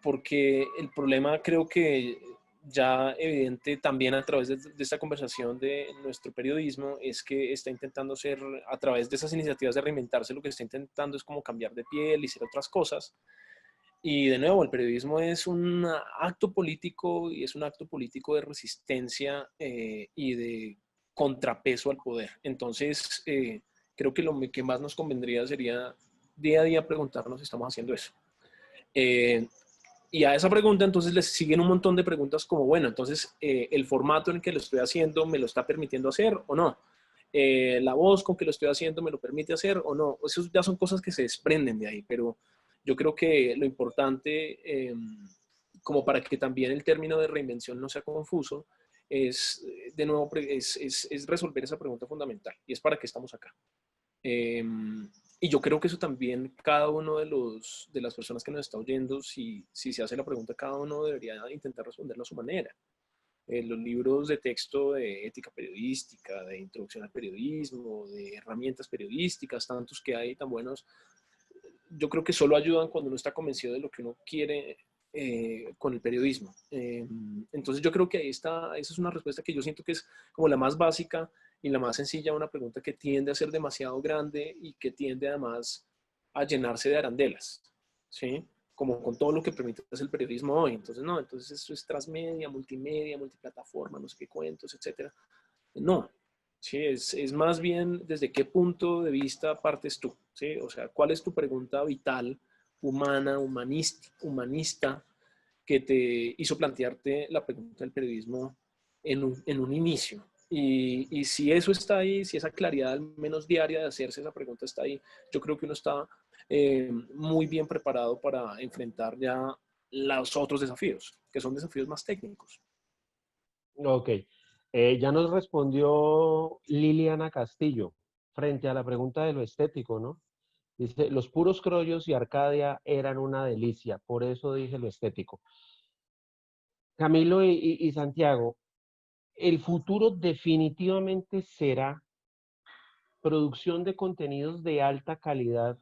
Porque el problema creo que ya evidente también a través de esta conversación de nuestro periodismo es que está intentando ser, a través de esas iniciativas de reinventarse, lo que está intentando es como cambiar de piel y hacer otras cosas. Y de nuevo, el periodismo es un acto político y es un acto político de resistencia y de contrapeso al poder. Entonces, creo que lo que más nos convendría sería día a día preguntarnos si estamos haciendo eso. Y a esa pregunta entonces les siguen un montón de preguntas como, bueno, entonces el formato en el que lo estoy haciendo me lo está permitiendo hacer o no. La voz con que lo estoy haciendo me lo permite hacer o no. Esas ya son cosas que se desprenden de ahí, pero yo creo que lo importante, como para que también el término de reinvención no sea confuso, es, de nuevo, es resolver esa pregunta fundamental y es para qué estamos acá. Y yo creo que eso también cada uno de las personas que nos está oyendo, si se hace la pregunta, cada uno debería intentar responderlo a su manera. Los libros de texto de ética periodística, de introducción al periodismo, de herramientas periodísticas, tantos que hay tan buenos, yo creo que solo ayudan cuando uno está convencido de lo que uno quiere con el periodismo. Entonces yo creo que ahí está, esa es una respuesta que yo siento que es como la más básica y la más sencilla a una pregunta que tiende a ser demasiado grande y que tiende además a llenarse de arandelas, ¿sí? Como con todo lo que permite hacer el periodismo hoy. Entonces, no, entonces eso es transmedia, multimedia, multiplataforma, no sé qué cuentos, etcétera. No, sí, es más bien desde qué punto de vista partes tú, ¿sí? O sea, ¿cuál es tu pregunta vital, humana, humanista, que te hizo plantearte la pregunta del periodismo en un inicio? Y si eso está ahí, si esa claridad al menos diaria de hacerse esa pregunta está ahí, yo creo que uno está muy bien preparado para enfrentar ya los otros desafíos, que son desafíos más técnicos. Ok. Ya nos respondió Liliana Castillo frente a la pregunta de lo estético, ¿no? Dice, los puros crollos y Arcadia eran una delicia, por eso dije lo estético. Camilo y Santiago, el futuro definitivamente será producción de contenidos de alta calidad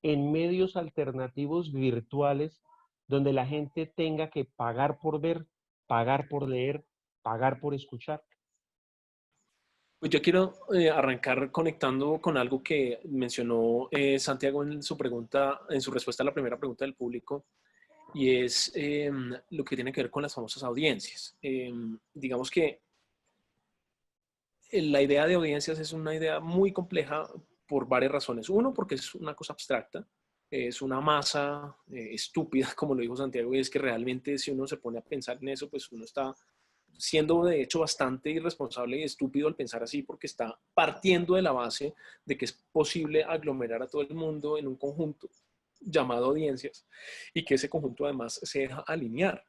en medios alternativos virtuales donde la gente tenga que pagar por ver, pagar por leer, pagar por escuchar. Pues yo quiero arrancar conectando con algo que mencionó Santiago en su pregunta, en su respuesta a la primera pregunta del público, y es lo que tiene que ver con las famosas audiencias. Digamos que la idea de audiencias es una idea muy compleja por varias razones. Uno, porque es una cosa abstracta, es una masa estúpida, como lo dijo Santiago, y es que realmente si uno se pone a pensar en eso, pues uno está siendo de hecho bastante irresponsable y estúpido al pensar así, porque está partiendo de la base de que es posible aglomerar a todo el mundo en un conjunto llamado audiencias y que ese conjunto además se deja alinear.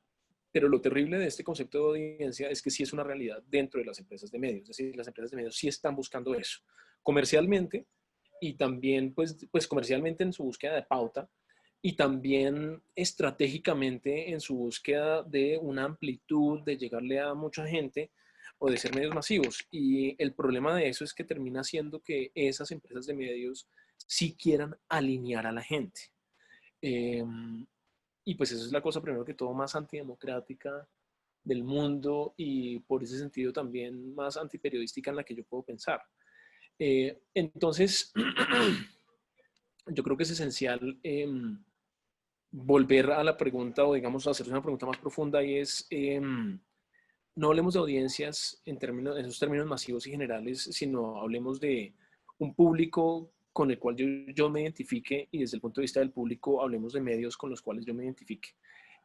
Pero lo terrible de este concepto de audiencia es que sí es una realidad dentro de las empresas de medios, es decir, las empresas de medios sí están buscando eso comercialmente y también pues comercialmente en su búsqueda de pauta y también estratégicamente en su búsqueda de una amplitud, de llegarle a mucha gente o de ser medios masivos. Y el problema de eso es que termina siendo que esas empresas de medios sí quieran alinear a la gente. Eh, y pues eso es la cosa primero que todo más antidemocrática del mundo y por ese sentido también más antiperiodística en la que yo puedo pensar. Entonces, yo creo que es esencial volver a la pregunta o digamos hacer una pregunta más profunda y es, no hablemos de audiencias en esos términos masivos y generales, sino hablemos de un público con el cual yo me identifique y desde el punto de vista del público hablemos de medios con los cuales yo me identifique.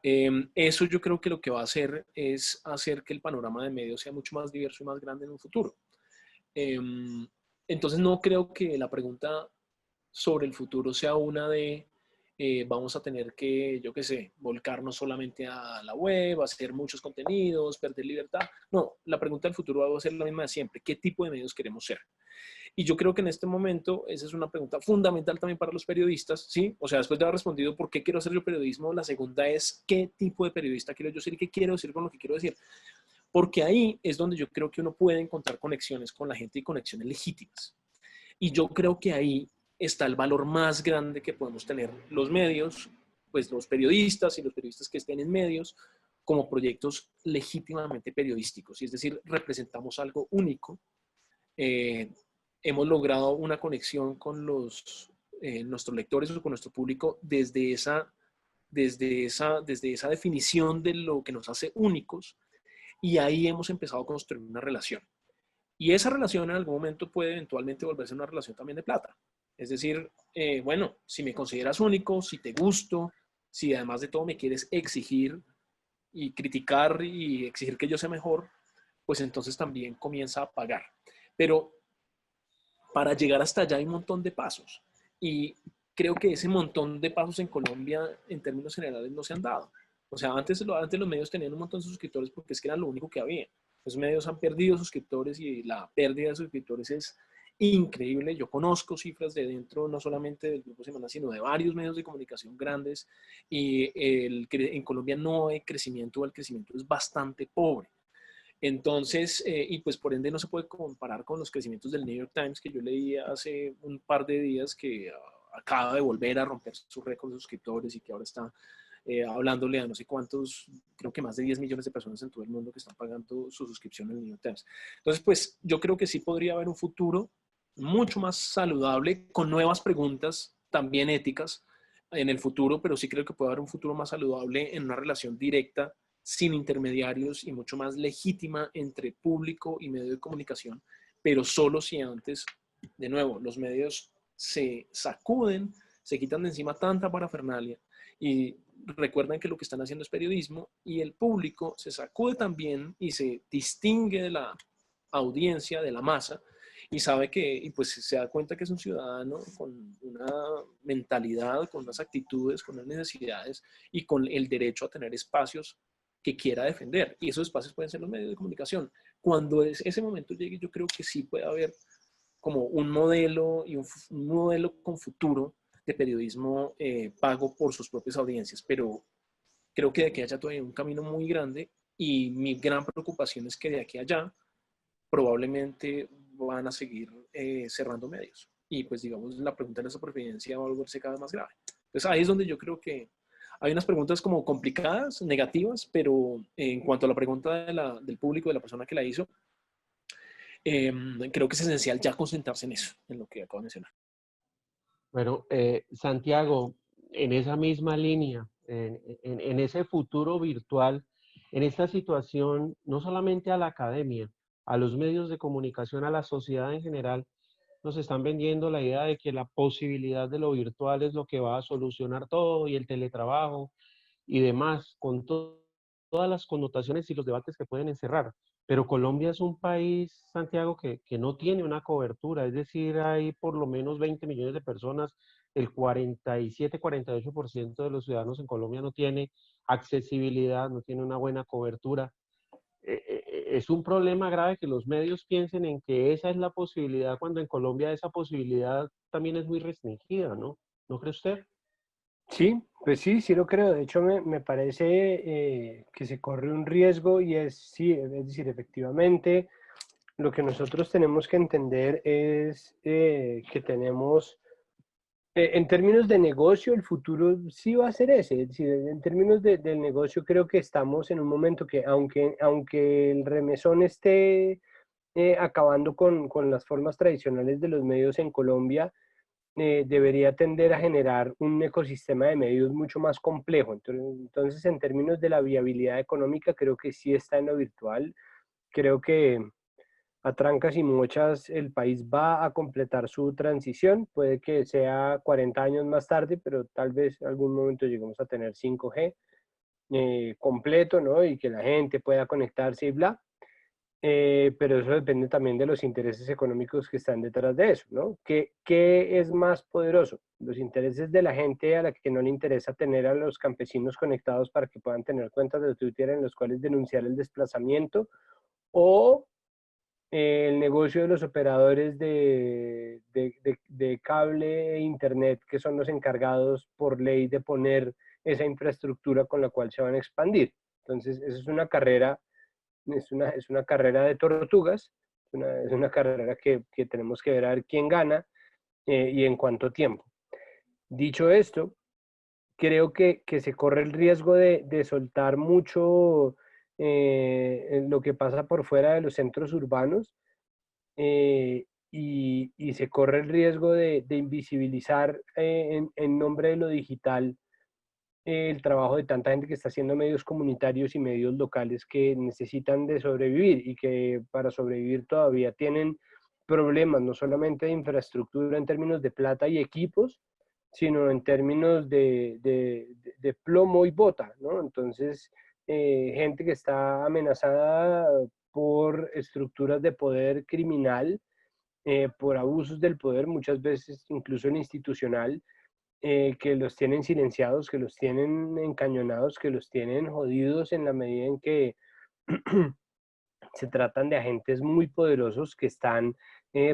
Eso yo creo que lo que va a hacer es hacer que el panorama de medios sea mucho más diverso y más grande en un futuro. Entonces no creo que la pregunta sobre el futuro sea una de vamos a tener que, yo qué sé, volcarnos solamente a la web, hacer muchos contenidos, perder libertad. No, la pregunta del futuro va a ser la misma de siempre. ¿Qué tipo de medios queremos ser? Y yo creo que en este momento esa es una pregunta fundamental también para los periodistas, ¿sí? O sea, después de haber respondido por qué quiero hacer yo periodismo, la segunda es qué tipo de periodista quiero yo ser y qué quiero decir con lo que quiero decir. Porque ahí es donde yo creo que uno puede encontrar conexiones con la gente y conexiones legítimas. Y yo creo que ahí está el valor más grande que podemos tener los medios, pues los periodistas y los periodistas que estén en medios, como proyectos legítimamente periodísticos. Y es decir, representamos algo único. Hemos logrado una conexión con nuestros lectores o con nuestro público desde esa definición de lo que nos hace únicos y ahí hemos empezado a construir una relación. Y esa relación en algún momento puede eventualmente volverse una relación también de plata. Es decir, bueno, si me consideras único, si te gusto, si además de todo me quieres exigir y criticar y exigir que yo sea mejor, pues entonces también comienza a pagar. Pero para llegar hasta allá hay un montón de pasos. Y creo que ese montón de pasos en Colombia, en términos generales, no se han dado. O sea, antes los medios tenían un montón de suscriptores porque es que era lo único que había. Los medios han perdido suscriptores y la pérdida de suscriptores es increíble. Yo conozco cifras de dentro, no solamente del Grupo Semana, sino de varios medios de comunicación grandes, y en Colombia no hay crecimiento, el crecimiento es bastante pobre. Entonces, y pues por ende no se puede comparar con los crecimientos del New York Times, que yo leí hace un par de días que acaba de volver a romper su récord de suscriptores y que ahora está hablándole a no sé cuántos, creo que más de 10 millones de personas en todo el mundo que están pagando su suscripción al New York Times. Entonces, pues yo creo que sí podría haber un futuro mucho más saludable, con nuevas preguntas también éticas en el futuro, pero sí creo que puede haber un futuro más saludable en una relación directa, sin intermediarios y mucho más legítima entre público y medio de comunicación, pero solo si antes, de nuevo, los medios se sacuden, se quitan de encima tanta parafernalia y recuerdan que lo que están haciendo es periodismo, y el público se sacude también y se distingue de la audiencia, de la masa, y sabe que, y pues se da cuenta que es un ciudadano con una mentalidad, con unas actitudes, con unas necesidades y con el derecho a tener espacios que quiera defender. Y esos espacios pueden ser los medios de comunicación. Cuando ese momento llegue, yo creo que sí puede haber como un modelo y un modelo con futuro de periodismo pago por sus propias audiencias, pero creo que de aquí a allá todavía hay un camino muy grande, y mi gran preocupación es que de aquí a allá probablemente van a seguir cerrando medios. Y pues digamos, la pregunta de la supervivencia va a volverse cada vez más grave. Entonces ahí es donde yo creo que hay unas preguntas como complicadas, negativas, pero en cuanto a la pregunta del público, de la persona que la hizo, creo que es esencial ya concentrarse en eso, en lo que acabo de mencionar. Bueno, Santiago, en esa misma línea, en ese futuro virtual, en esta situación, no solamente a la academia, a los medios de comunicación, a la sociedad en general, nos están vendiendo la idea de que la posibilidad de lo virtual es lo que va a solucionar todo, y el teletrabajo y demás, con todas las connotaciones y los debates que pueden encerrar. Pero Colombia es un país, Santiago, que no tiene una cobertura, es decir, hay por lo menos 20 millones de personas, el 47-48% de los ciudadanos en Colombia no tiene accesibilidad, no tiene una buena cobertura. Es un problema grave que los medios piensen en que esa es la posibilidad, cuando en Colombia esa posibilidad también es muy restringida, ¿no? ¿No cree usted? Sí, pues sí, sí lo creo. De hecho, me parece que se corre un riesgo y sí, es decir, efectivamente, lo que nosotros tenemos que entender es que tenemos, en términos de negocio, el futuro sí va a ser ese. Es decir, en términos del negocio, creo que estamos en un momento que, aunque el remesón esté acabando con las formas tradicionales de los medios en Colombia, debería tender a generar un ecosistema de medios mucho más complejo. Entonces, en términos de la viabilidad económica, creo que sí está en lo virtual. Creo que a trancas y mochas el país va a completar su transición. Puede que sea 40 años más tarde, pero tal vez en algún momento lleguemos a tener 5G completo, ¿no? Y que la gente pueda conectarse y bla. Pero eso depende también de los intereses económicos que están detrás de eso, ¿no? ¿Qué es más poderoso? ¿Los intereses de la gente a la que no le interesa tener a los campesinos conectados para que puedan tener cuentas de Twitter en los cuales denunciar el desplazamiento? ¿O el negocio de los operadores de cable e internet, que son los encargados por ley de poner esa infraestructura con la cual se van a expandir? Entonces, esa es una carrera, es una carrera de tortugas, es una carrera que tenemos que ver a ver quién gana y en cuánto tiempo. Dicho esto, creo que se corre el riesgo de soltar mucho lo que pasa por fuera de los centros urbanos, y se corre el riesgo de invisibilizar en nombre de lo digital el trabajo de tanta gente que está haciendo medios comunitarios y medios locales que necesitan de sobrevivir y que para sobrevivir todavía tienen problemas, no solamente de infraestructura en términos de plata y equipos, sino en términos de plomo y bota, ¿no? Entonces, gente que está amenazada por estructuras de poder criminal, por abusos del poder, muchas veces incluso en institucional, que los tienen silenciados, que los tienen encañonados, que los tienen jodidos en la medida en que Se tratan de agentes muy poderosos que están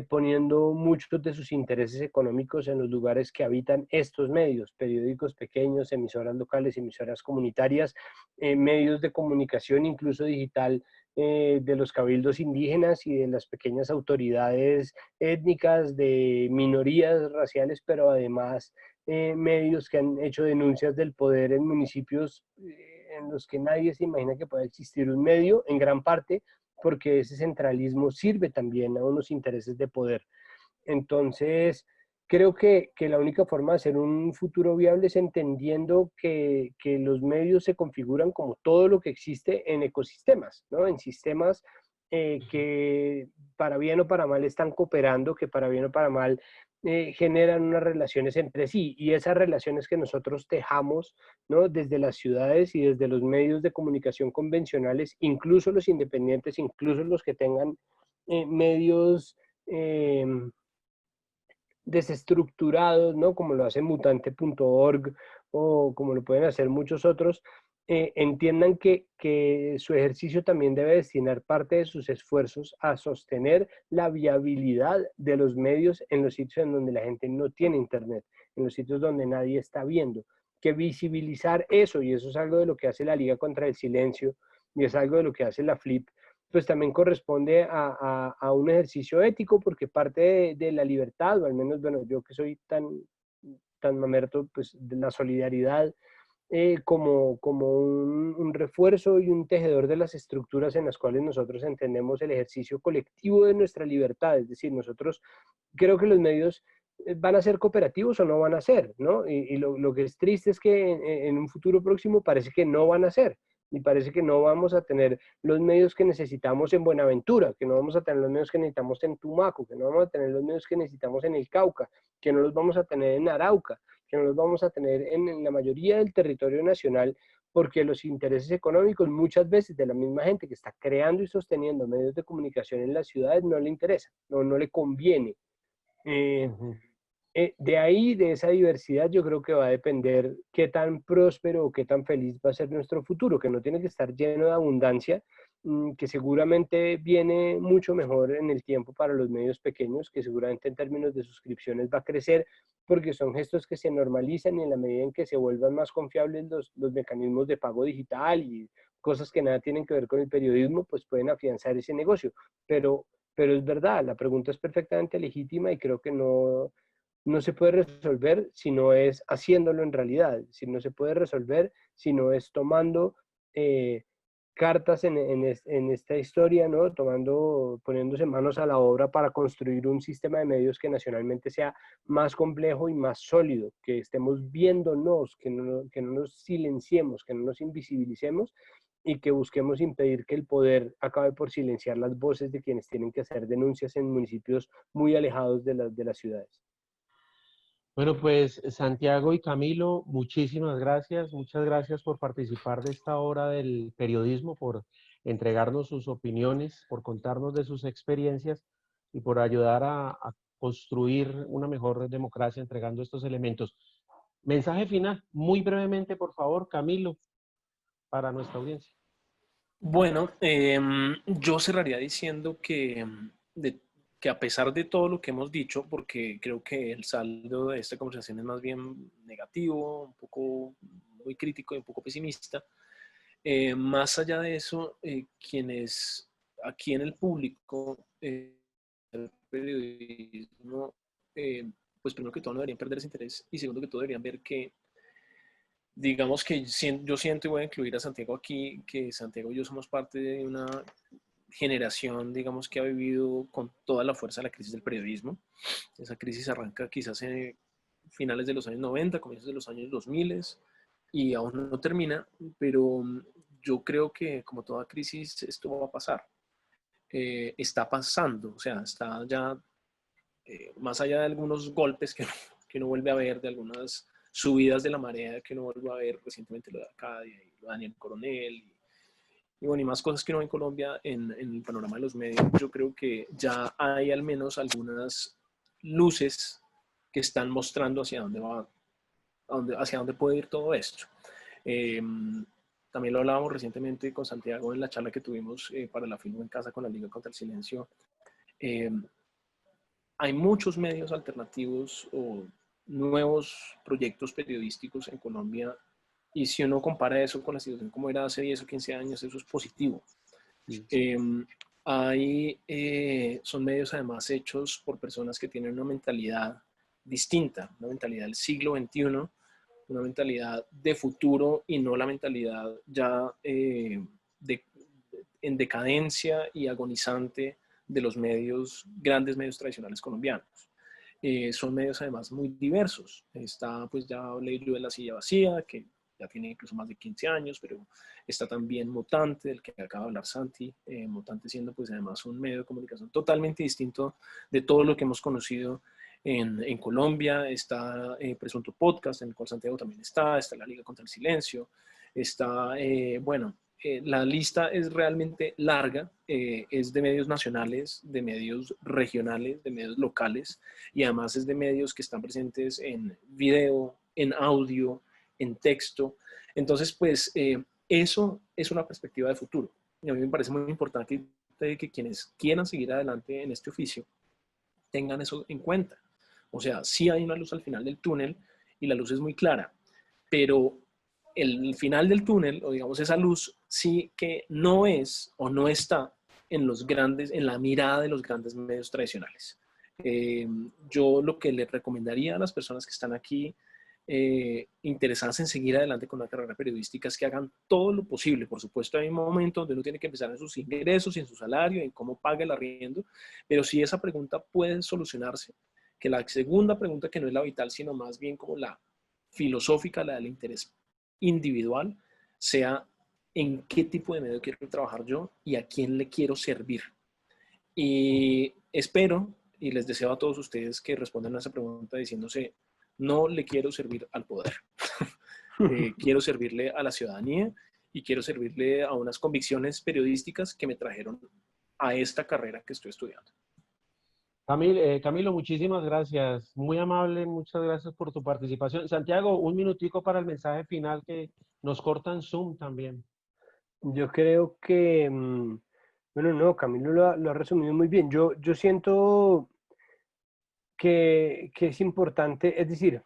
poniendo muchos de sus intereses económicos en los lugares que habitan estos medios, periódicos pequeños, emisoras locales, emisoras comunitarias, medios de comunicación, incluso digital, de los cabildos indígenas y de las pequeñas autoridades étnicas, de minorías raciales, pero además medios que han hecho denuncias del poder en municipios en los que nadie se imagina que pueda existir un medio, en gran parte porque ese centralismo sirve también a unos intereses de poder. Entonces, creo que la única forma de hacer un futuro viable es entendiendo que los medios se configuran como todo lo que existe en ecosistemas, ¿no? En sistemas que para bien o para mal están cooperando, que para bien o para mal generan unas relaciones entre sí, y esas relaciones que nosotros tejamos, ¿no? Desde las ciudades y desde los medios de comunicación convencionales, incluso los independientes, incluso los que tengan medios desestructurados, ¿no? Como lo hace mutante.org o como lo pueden hacer muchos otros, entiendan que su ejercicio también debe destinar parte de sus esfuerzos a sostener la viabilidad de los medios en los sitios en donde la gente no tiene internet, en los sitios donde nadie está viendo, que visibilizar eso, y eso es algo de lo que hace la Liga contra el Silencio, y es algo de lo que hace la FLIP, pues también corresponde a un ejercicio ético, porque parte de la libertad, o al menos, bueno, yo que soy tan mamerto, pues de la solidaridad como un refuerzo y un tejedor de las estructuras en las cuales nosotros entendemos el ejercicio colectivo de nuestra libertad. Es decir, nosotros creo que los medios van a ser cooperativos o no van a ser, ¿no? Y lo que es triste es que en un futuro próximo parece que no van a ser. Y parece que no vamos a tener los medios que necesitamos en Buenaventura, que no vamos a tener los medios que necesitamos en Tumaco, que no vamos a tener los medios que necesitamos en el Cauca, que no los vamos a tener en Arauca, que no los vamos a tener en la mayoría del territorio nacional, porque los intereses económicos muchas veces de la misma gente que está creando y sosteniendo medios de comunicación en las ciudades no le interesa, no le conviene. De ahí, de esa diversidad, yo creo que va a depender qué tan próspero o qué tan feliz va a ser nuestro futuro, que no tiene que estar lleno de abundancia, que seguramente viene mucho mejor en el tiempo para los medios pequeños, que seguramente en términos de suscripciones va a crecer, porque son gestos que se normalizan y en la medida en que se vuelvan más confiables los mecanismos de pago digital y cosas que nada tienen que ver con el periodismo, pues pueden afianzar ese negocio. Pero es verdad, la pregunta es perfectamente legítima y creo que no se puede resolver si no es haciéndolo en realidad, si no se puede resolver si no es tomando cartas en esta historia, ¿no? Poniéndose manos a la obra para construir un sistema de medios que nacionalmente sea más complejo y más sólido, que estemos viéndonos, que no nos silenciemos, que no nos invisibilicemos y que busquemos impedir que el poder acabe por silenciar las voces de quienes tienen que hacer denuncias en municipios muy alejados de las ciudades. Bueno, pues Santiago y Camilo, muchísimas gracias. Muchas gracias por participar de esta hora del periodismo, por entregarnos sus opiniones, por contarnos de sus experiencias y por ayudar a construir una mejor democracia entregando estos elementos. Mensaje final, muy brevemente, por favor, Camilo, para nuestra audiencia. Bueno, yo cerraría diciendo que a pesar de todo lo que hemos dicho, porque creo que el saldo de esta conversación es más bien negativo, un poco muy crítico y un poco pesimista, más allá de eso, quienes aquí en el público, el periodismo, pues primero que todo no deberían perder ese interés y segundo que todo deberían ver que digamos que yo siento y voy a incluir a Santiago aquí, que Santiago y yo somos parte de una generación, digamos, que ha vivido con toda la fuerza la crisis del periodismo. Esa crisis arranca quizás en finales de los años 90, comienzos de los años 2000 y aún no termina, pero yo creo que como toda crisis esto va a pasar. Está pasando, o sea, está ya más allá de algunos golpes que uno vuelve a ver, de algunas subidas de la marea que uno vuelve a ver recientemente, lo de Arcadia y lo de Daniel Coronel y bueno, y más cosas que uno ve en Colombia en el panorama de los medios. Yo creo que ya hay al menos algunas luces que están mostrando hacia dónde va, hacia dónde puede ir todo esto. también lo hablábamos recientemente con Santiago en la charla que tuvimos para la Filmo en Casa con la Liga contra el Silencio. Hay muchos medios alternativos o nuevos proyectos periodísticos en Colombia, y si uno compara eso con la situación como era hace 10 o 15 años, eso es positivo. Son medios además hechos por personas que tienen una mentalidad distinta, una mentalidad del siglo XXI, una mentalidad de futuro y no la mentalidad ya en decadencia y agonizante de los grandes medios tradicionales colombianos. Son medios además muy diversos. Está pues ya Ley de la Silla Vacía, que ya tiene incluso más de 15 años, pero está también Mutante, del que acaba de hablar Santi, Mutante siendo pues además un medio de comunicación totalmente distinto de todo lo que hemos conocido en Colombia. Está Presunto Podcast, en el cual Santiago también está la Liga contra el Silencio, está, la lista es realmente larga, es de medios nacionales, de medios regionales, de medios locales, y además es de medios que están presentes en video, en audio, en texto. Entonces, pues eso es una perspectiva de futuro. Y a mí me parece muy importante que quienes quieran seguir adelante en este oficio tengan eso en cuenta. O sea, sí hay una luz al final del túnel y la luz es muy clara, pero el final del túnel, o digamos esa luz, sí que no es o no está en la mirada de los grandes medios tradicionales. Yo lo que les recomendaría a las personas que están aquí interesadas en seguir adelante con una carrera periodística es que hagan todo lo posible. Por supuesto, hay un momento donde uno tiene que pensar en sus ingresos y en su salario, en cómo paga el arriendo, pero si esa pregunta puede solucionarse, que la segunda pregunta, que no es la vital, sino más bien como la filosófica, la del interés individual, sea en qué tipo de medio quiero trabajar yo y a quién le quiero servir. Y espero y les deseo a todos ustedes que respondan a esa pregunta diciéndose: no le quiero servir al poder. Quiero servirle a la ciudadanía y quiero servirle a unas convicciones periodísticas que me trajeron a esta carrera que estoy estudiando. Camilo, muchísimas gracias. Muy amable, muchas gracias por tu participación. Santiago, un minutico para el mensaje final, que nos cortan Zoom también. Yo creo que, bueno, no, Camilo lo ha resumido muy bien. Yo siento que es importante, es decir,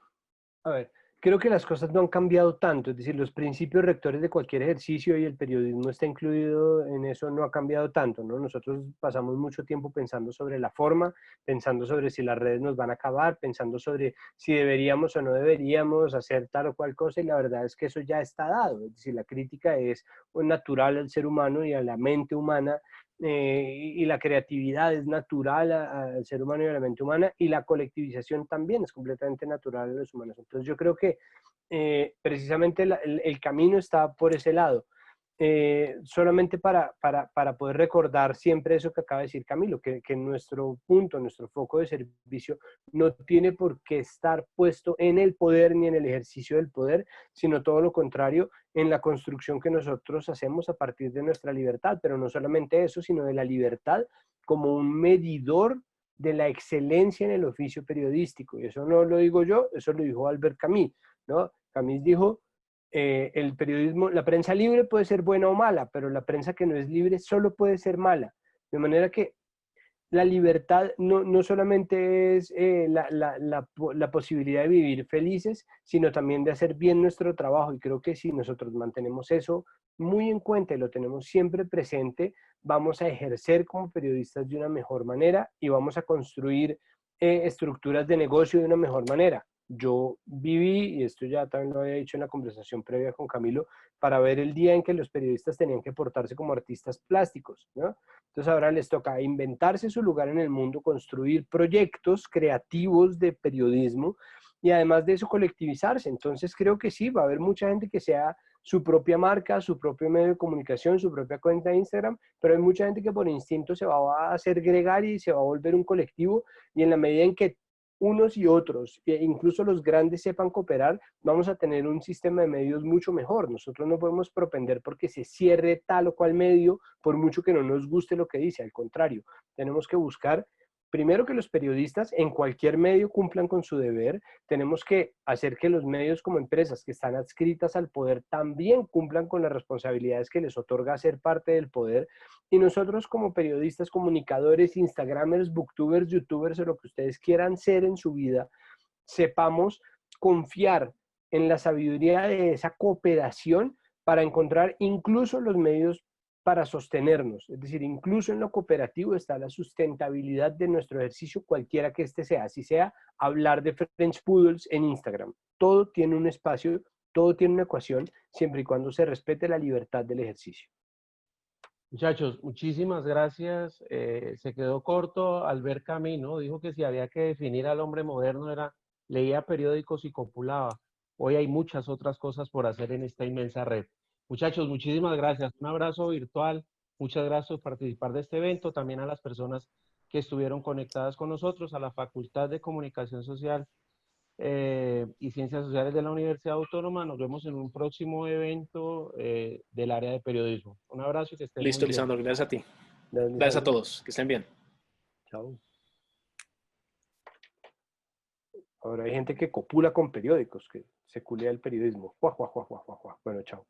a ver, creo que las cosas no han cambiado tanto, es decir, los principios rectores de cualquier ejercicio, y el periodismo está incluido en eso, no ha cambiado tanto, ¿no? Nosotros pasamos mucho tiempo pensando sobre la forma, pensando sobre si las redes nos van a acabar, pensando sobre si deberíamos o no deberíamos hacer tal o cual cosa, y la verdad es que eso ya está dado, es decir, la crítica es natural al ser humano y a la mente humana, y la creatividad es natural al ser humano y a la mente humana, y la colectivización también es completamente natural a los humanos. Entonces yo creo que precisamente el camino está por ese lado. Solamente para poder recordar siempre eso que acaba de decir Camilo, que nuestro punto, nuestro foco de servicio no tiene por qué estar puesto en el poder ni en el ejercicio del poder, sino todo lo contrario, en la construcción que nosotros hacemos a partir de nuestra libertad, pero no solamente eso, sino de la libertad como un medidor de la excelencia en el oficio periodístico. Y eso no lo digo yo, eso lo dijo Albert Camus, ¿no? Camus dijo: el periodismo, la prensa libre puede ser buena o mala, pero la prensa que no es libre solo puede ser mala. De manera que la libertad no solamente es la posibilidad de vivir felices, sino también de hacer bien nuestro trabajo. Y creo que si nosotros mantenemos eso muy en cuenta y lo tenemos siempre presente, vamos a ejercer como periodistas de una mejor manera y vamos a construir estructuras de negocio de una mejor manera. Yo viví, y esto ya también lo había dicho en la conversación previa con Camilo, para ver el día en que los periodistas tenían que portarse como artistas plásticos, ¿no? Entonces ahora les toca inventarse su lugar en el mundo, construir proyectos creativos de periodismo y además de eso colectivizarse. Entonces creo que sí, va a haber mucha gente que sea su propia marca, su propio medio de comunicación, su propia cuenta de Instagram, pero hay mucha gente que por instinto se va a hacer gregaria y se va a volver un colectivo, y en la medida en que unos y otros, e incluso los grandes, sepan cooperar, vamos a tener un sistema de medios mucho mejor. Nosotros no podemos propender porque se cierre tal o cual medio, por mucho que no nos guste lo que dice. Al contrario, tenemos que buscar primero que los periodistas en cualquier medio cumplan con su deber, tenemos que hacer que los medios como empresas que están adscritas al poder también cumplan con las responsabilidades que les otorga ser parte del poder, y nosotros como periodistas, comunicadores, instagramers, booktubers, youtubers o lo que ustedes quieran ser en su vida, sepamos confiar en la sabiduría de esa cooperación para encontrar incluso los medios para sostenernos. Es decir, incluso en lo cooperativo está la sustentabilidad de nuestro ejercicio, cualquiera que este sea, así sea hablar de French Poodles en Instagram. Todo tiene un espacio, todo tiene una ecuación, siempre y cuando se respete la libertad del ejercicio. Muchachos, muchísimas gracias. Se quedó corto Albert Camus, ¿no? Dijo que si había que definir al hombre moderno era leía periódicos y copulaba. Hoy hay muchas otras cosas por hacer en esta inmensa red. Muchachos, muchísimas gracias. Un abrazo virtual. Muchas gracias por participar de este evento. También a las personas que estuvieron conectadas con nosotros, a la Facultad de Comunicación Social y Ciencias Sociales de la Universidad Autónoma. Nos vemos en un próximo evento del área de periodismo. Un abrazo y que estén muy Listo, bien. Lisandro, gracias a ti. Gracias, Gracias a Lisandro. todos, que estén bien. Chao. Ahora hay gente que copula con periódicos, que se culea el periodismo. Bueno, chao.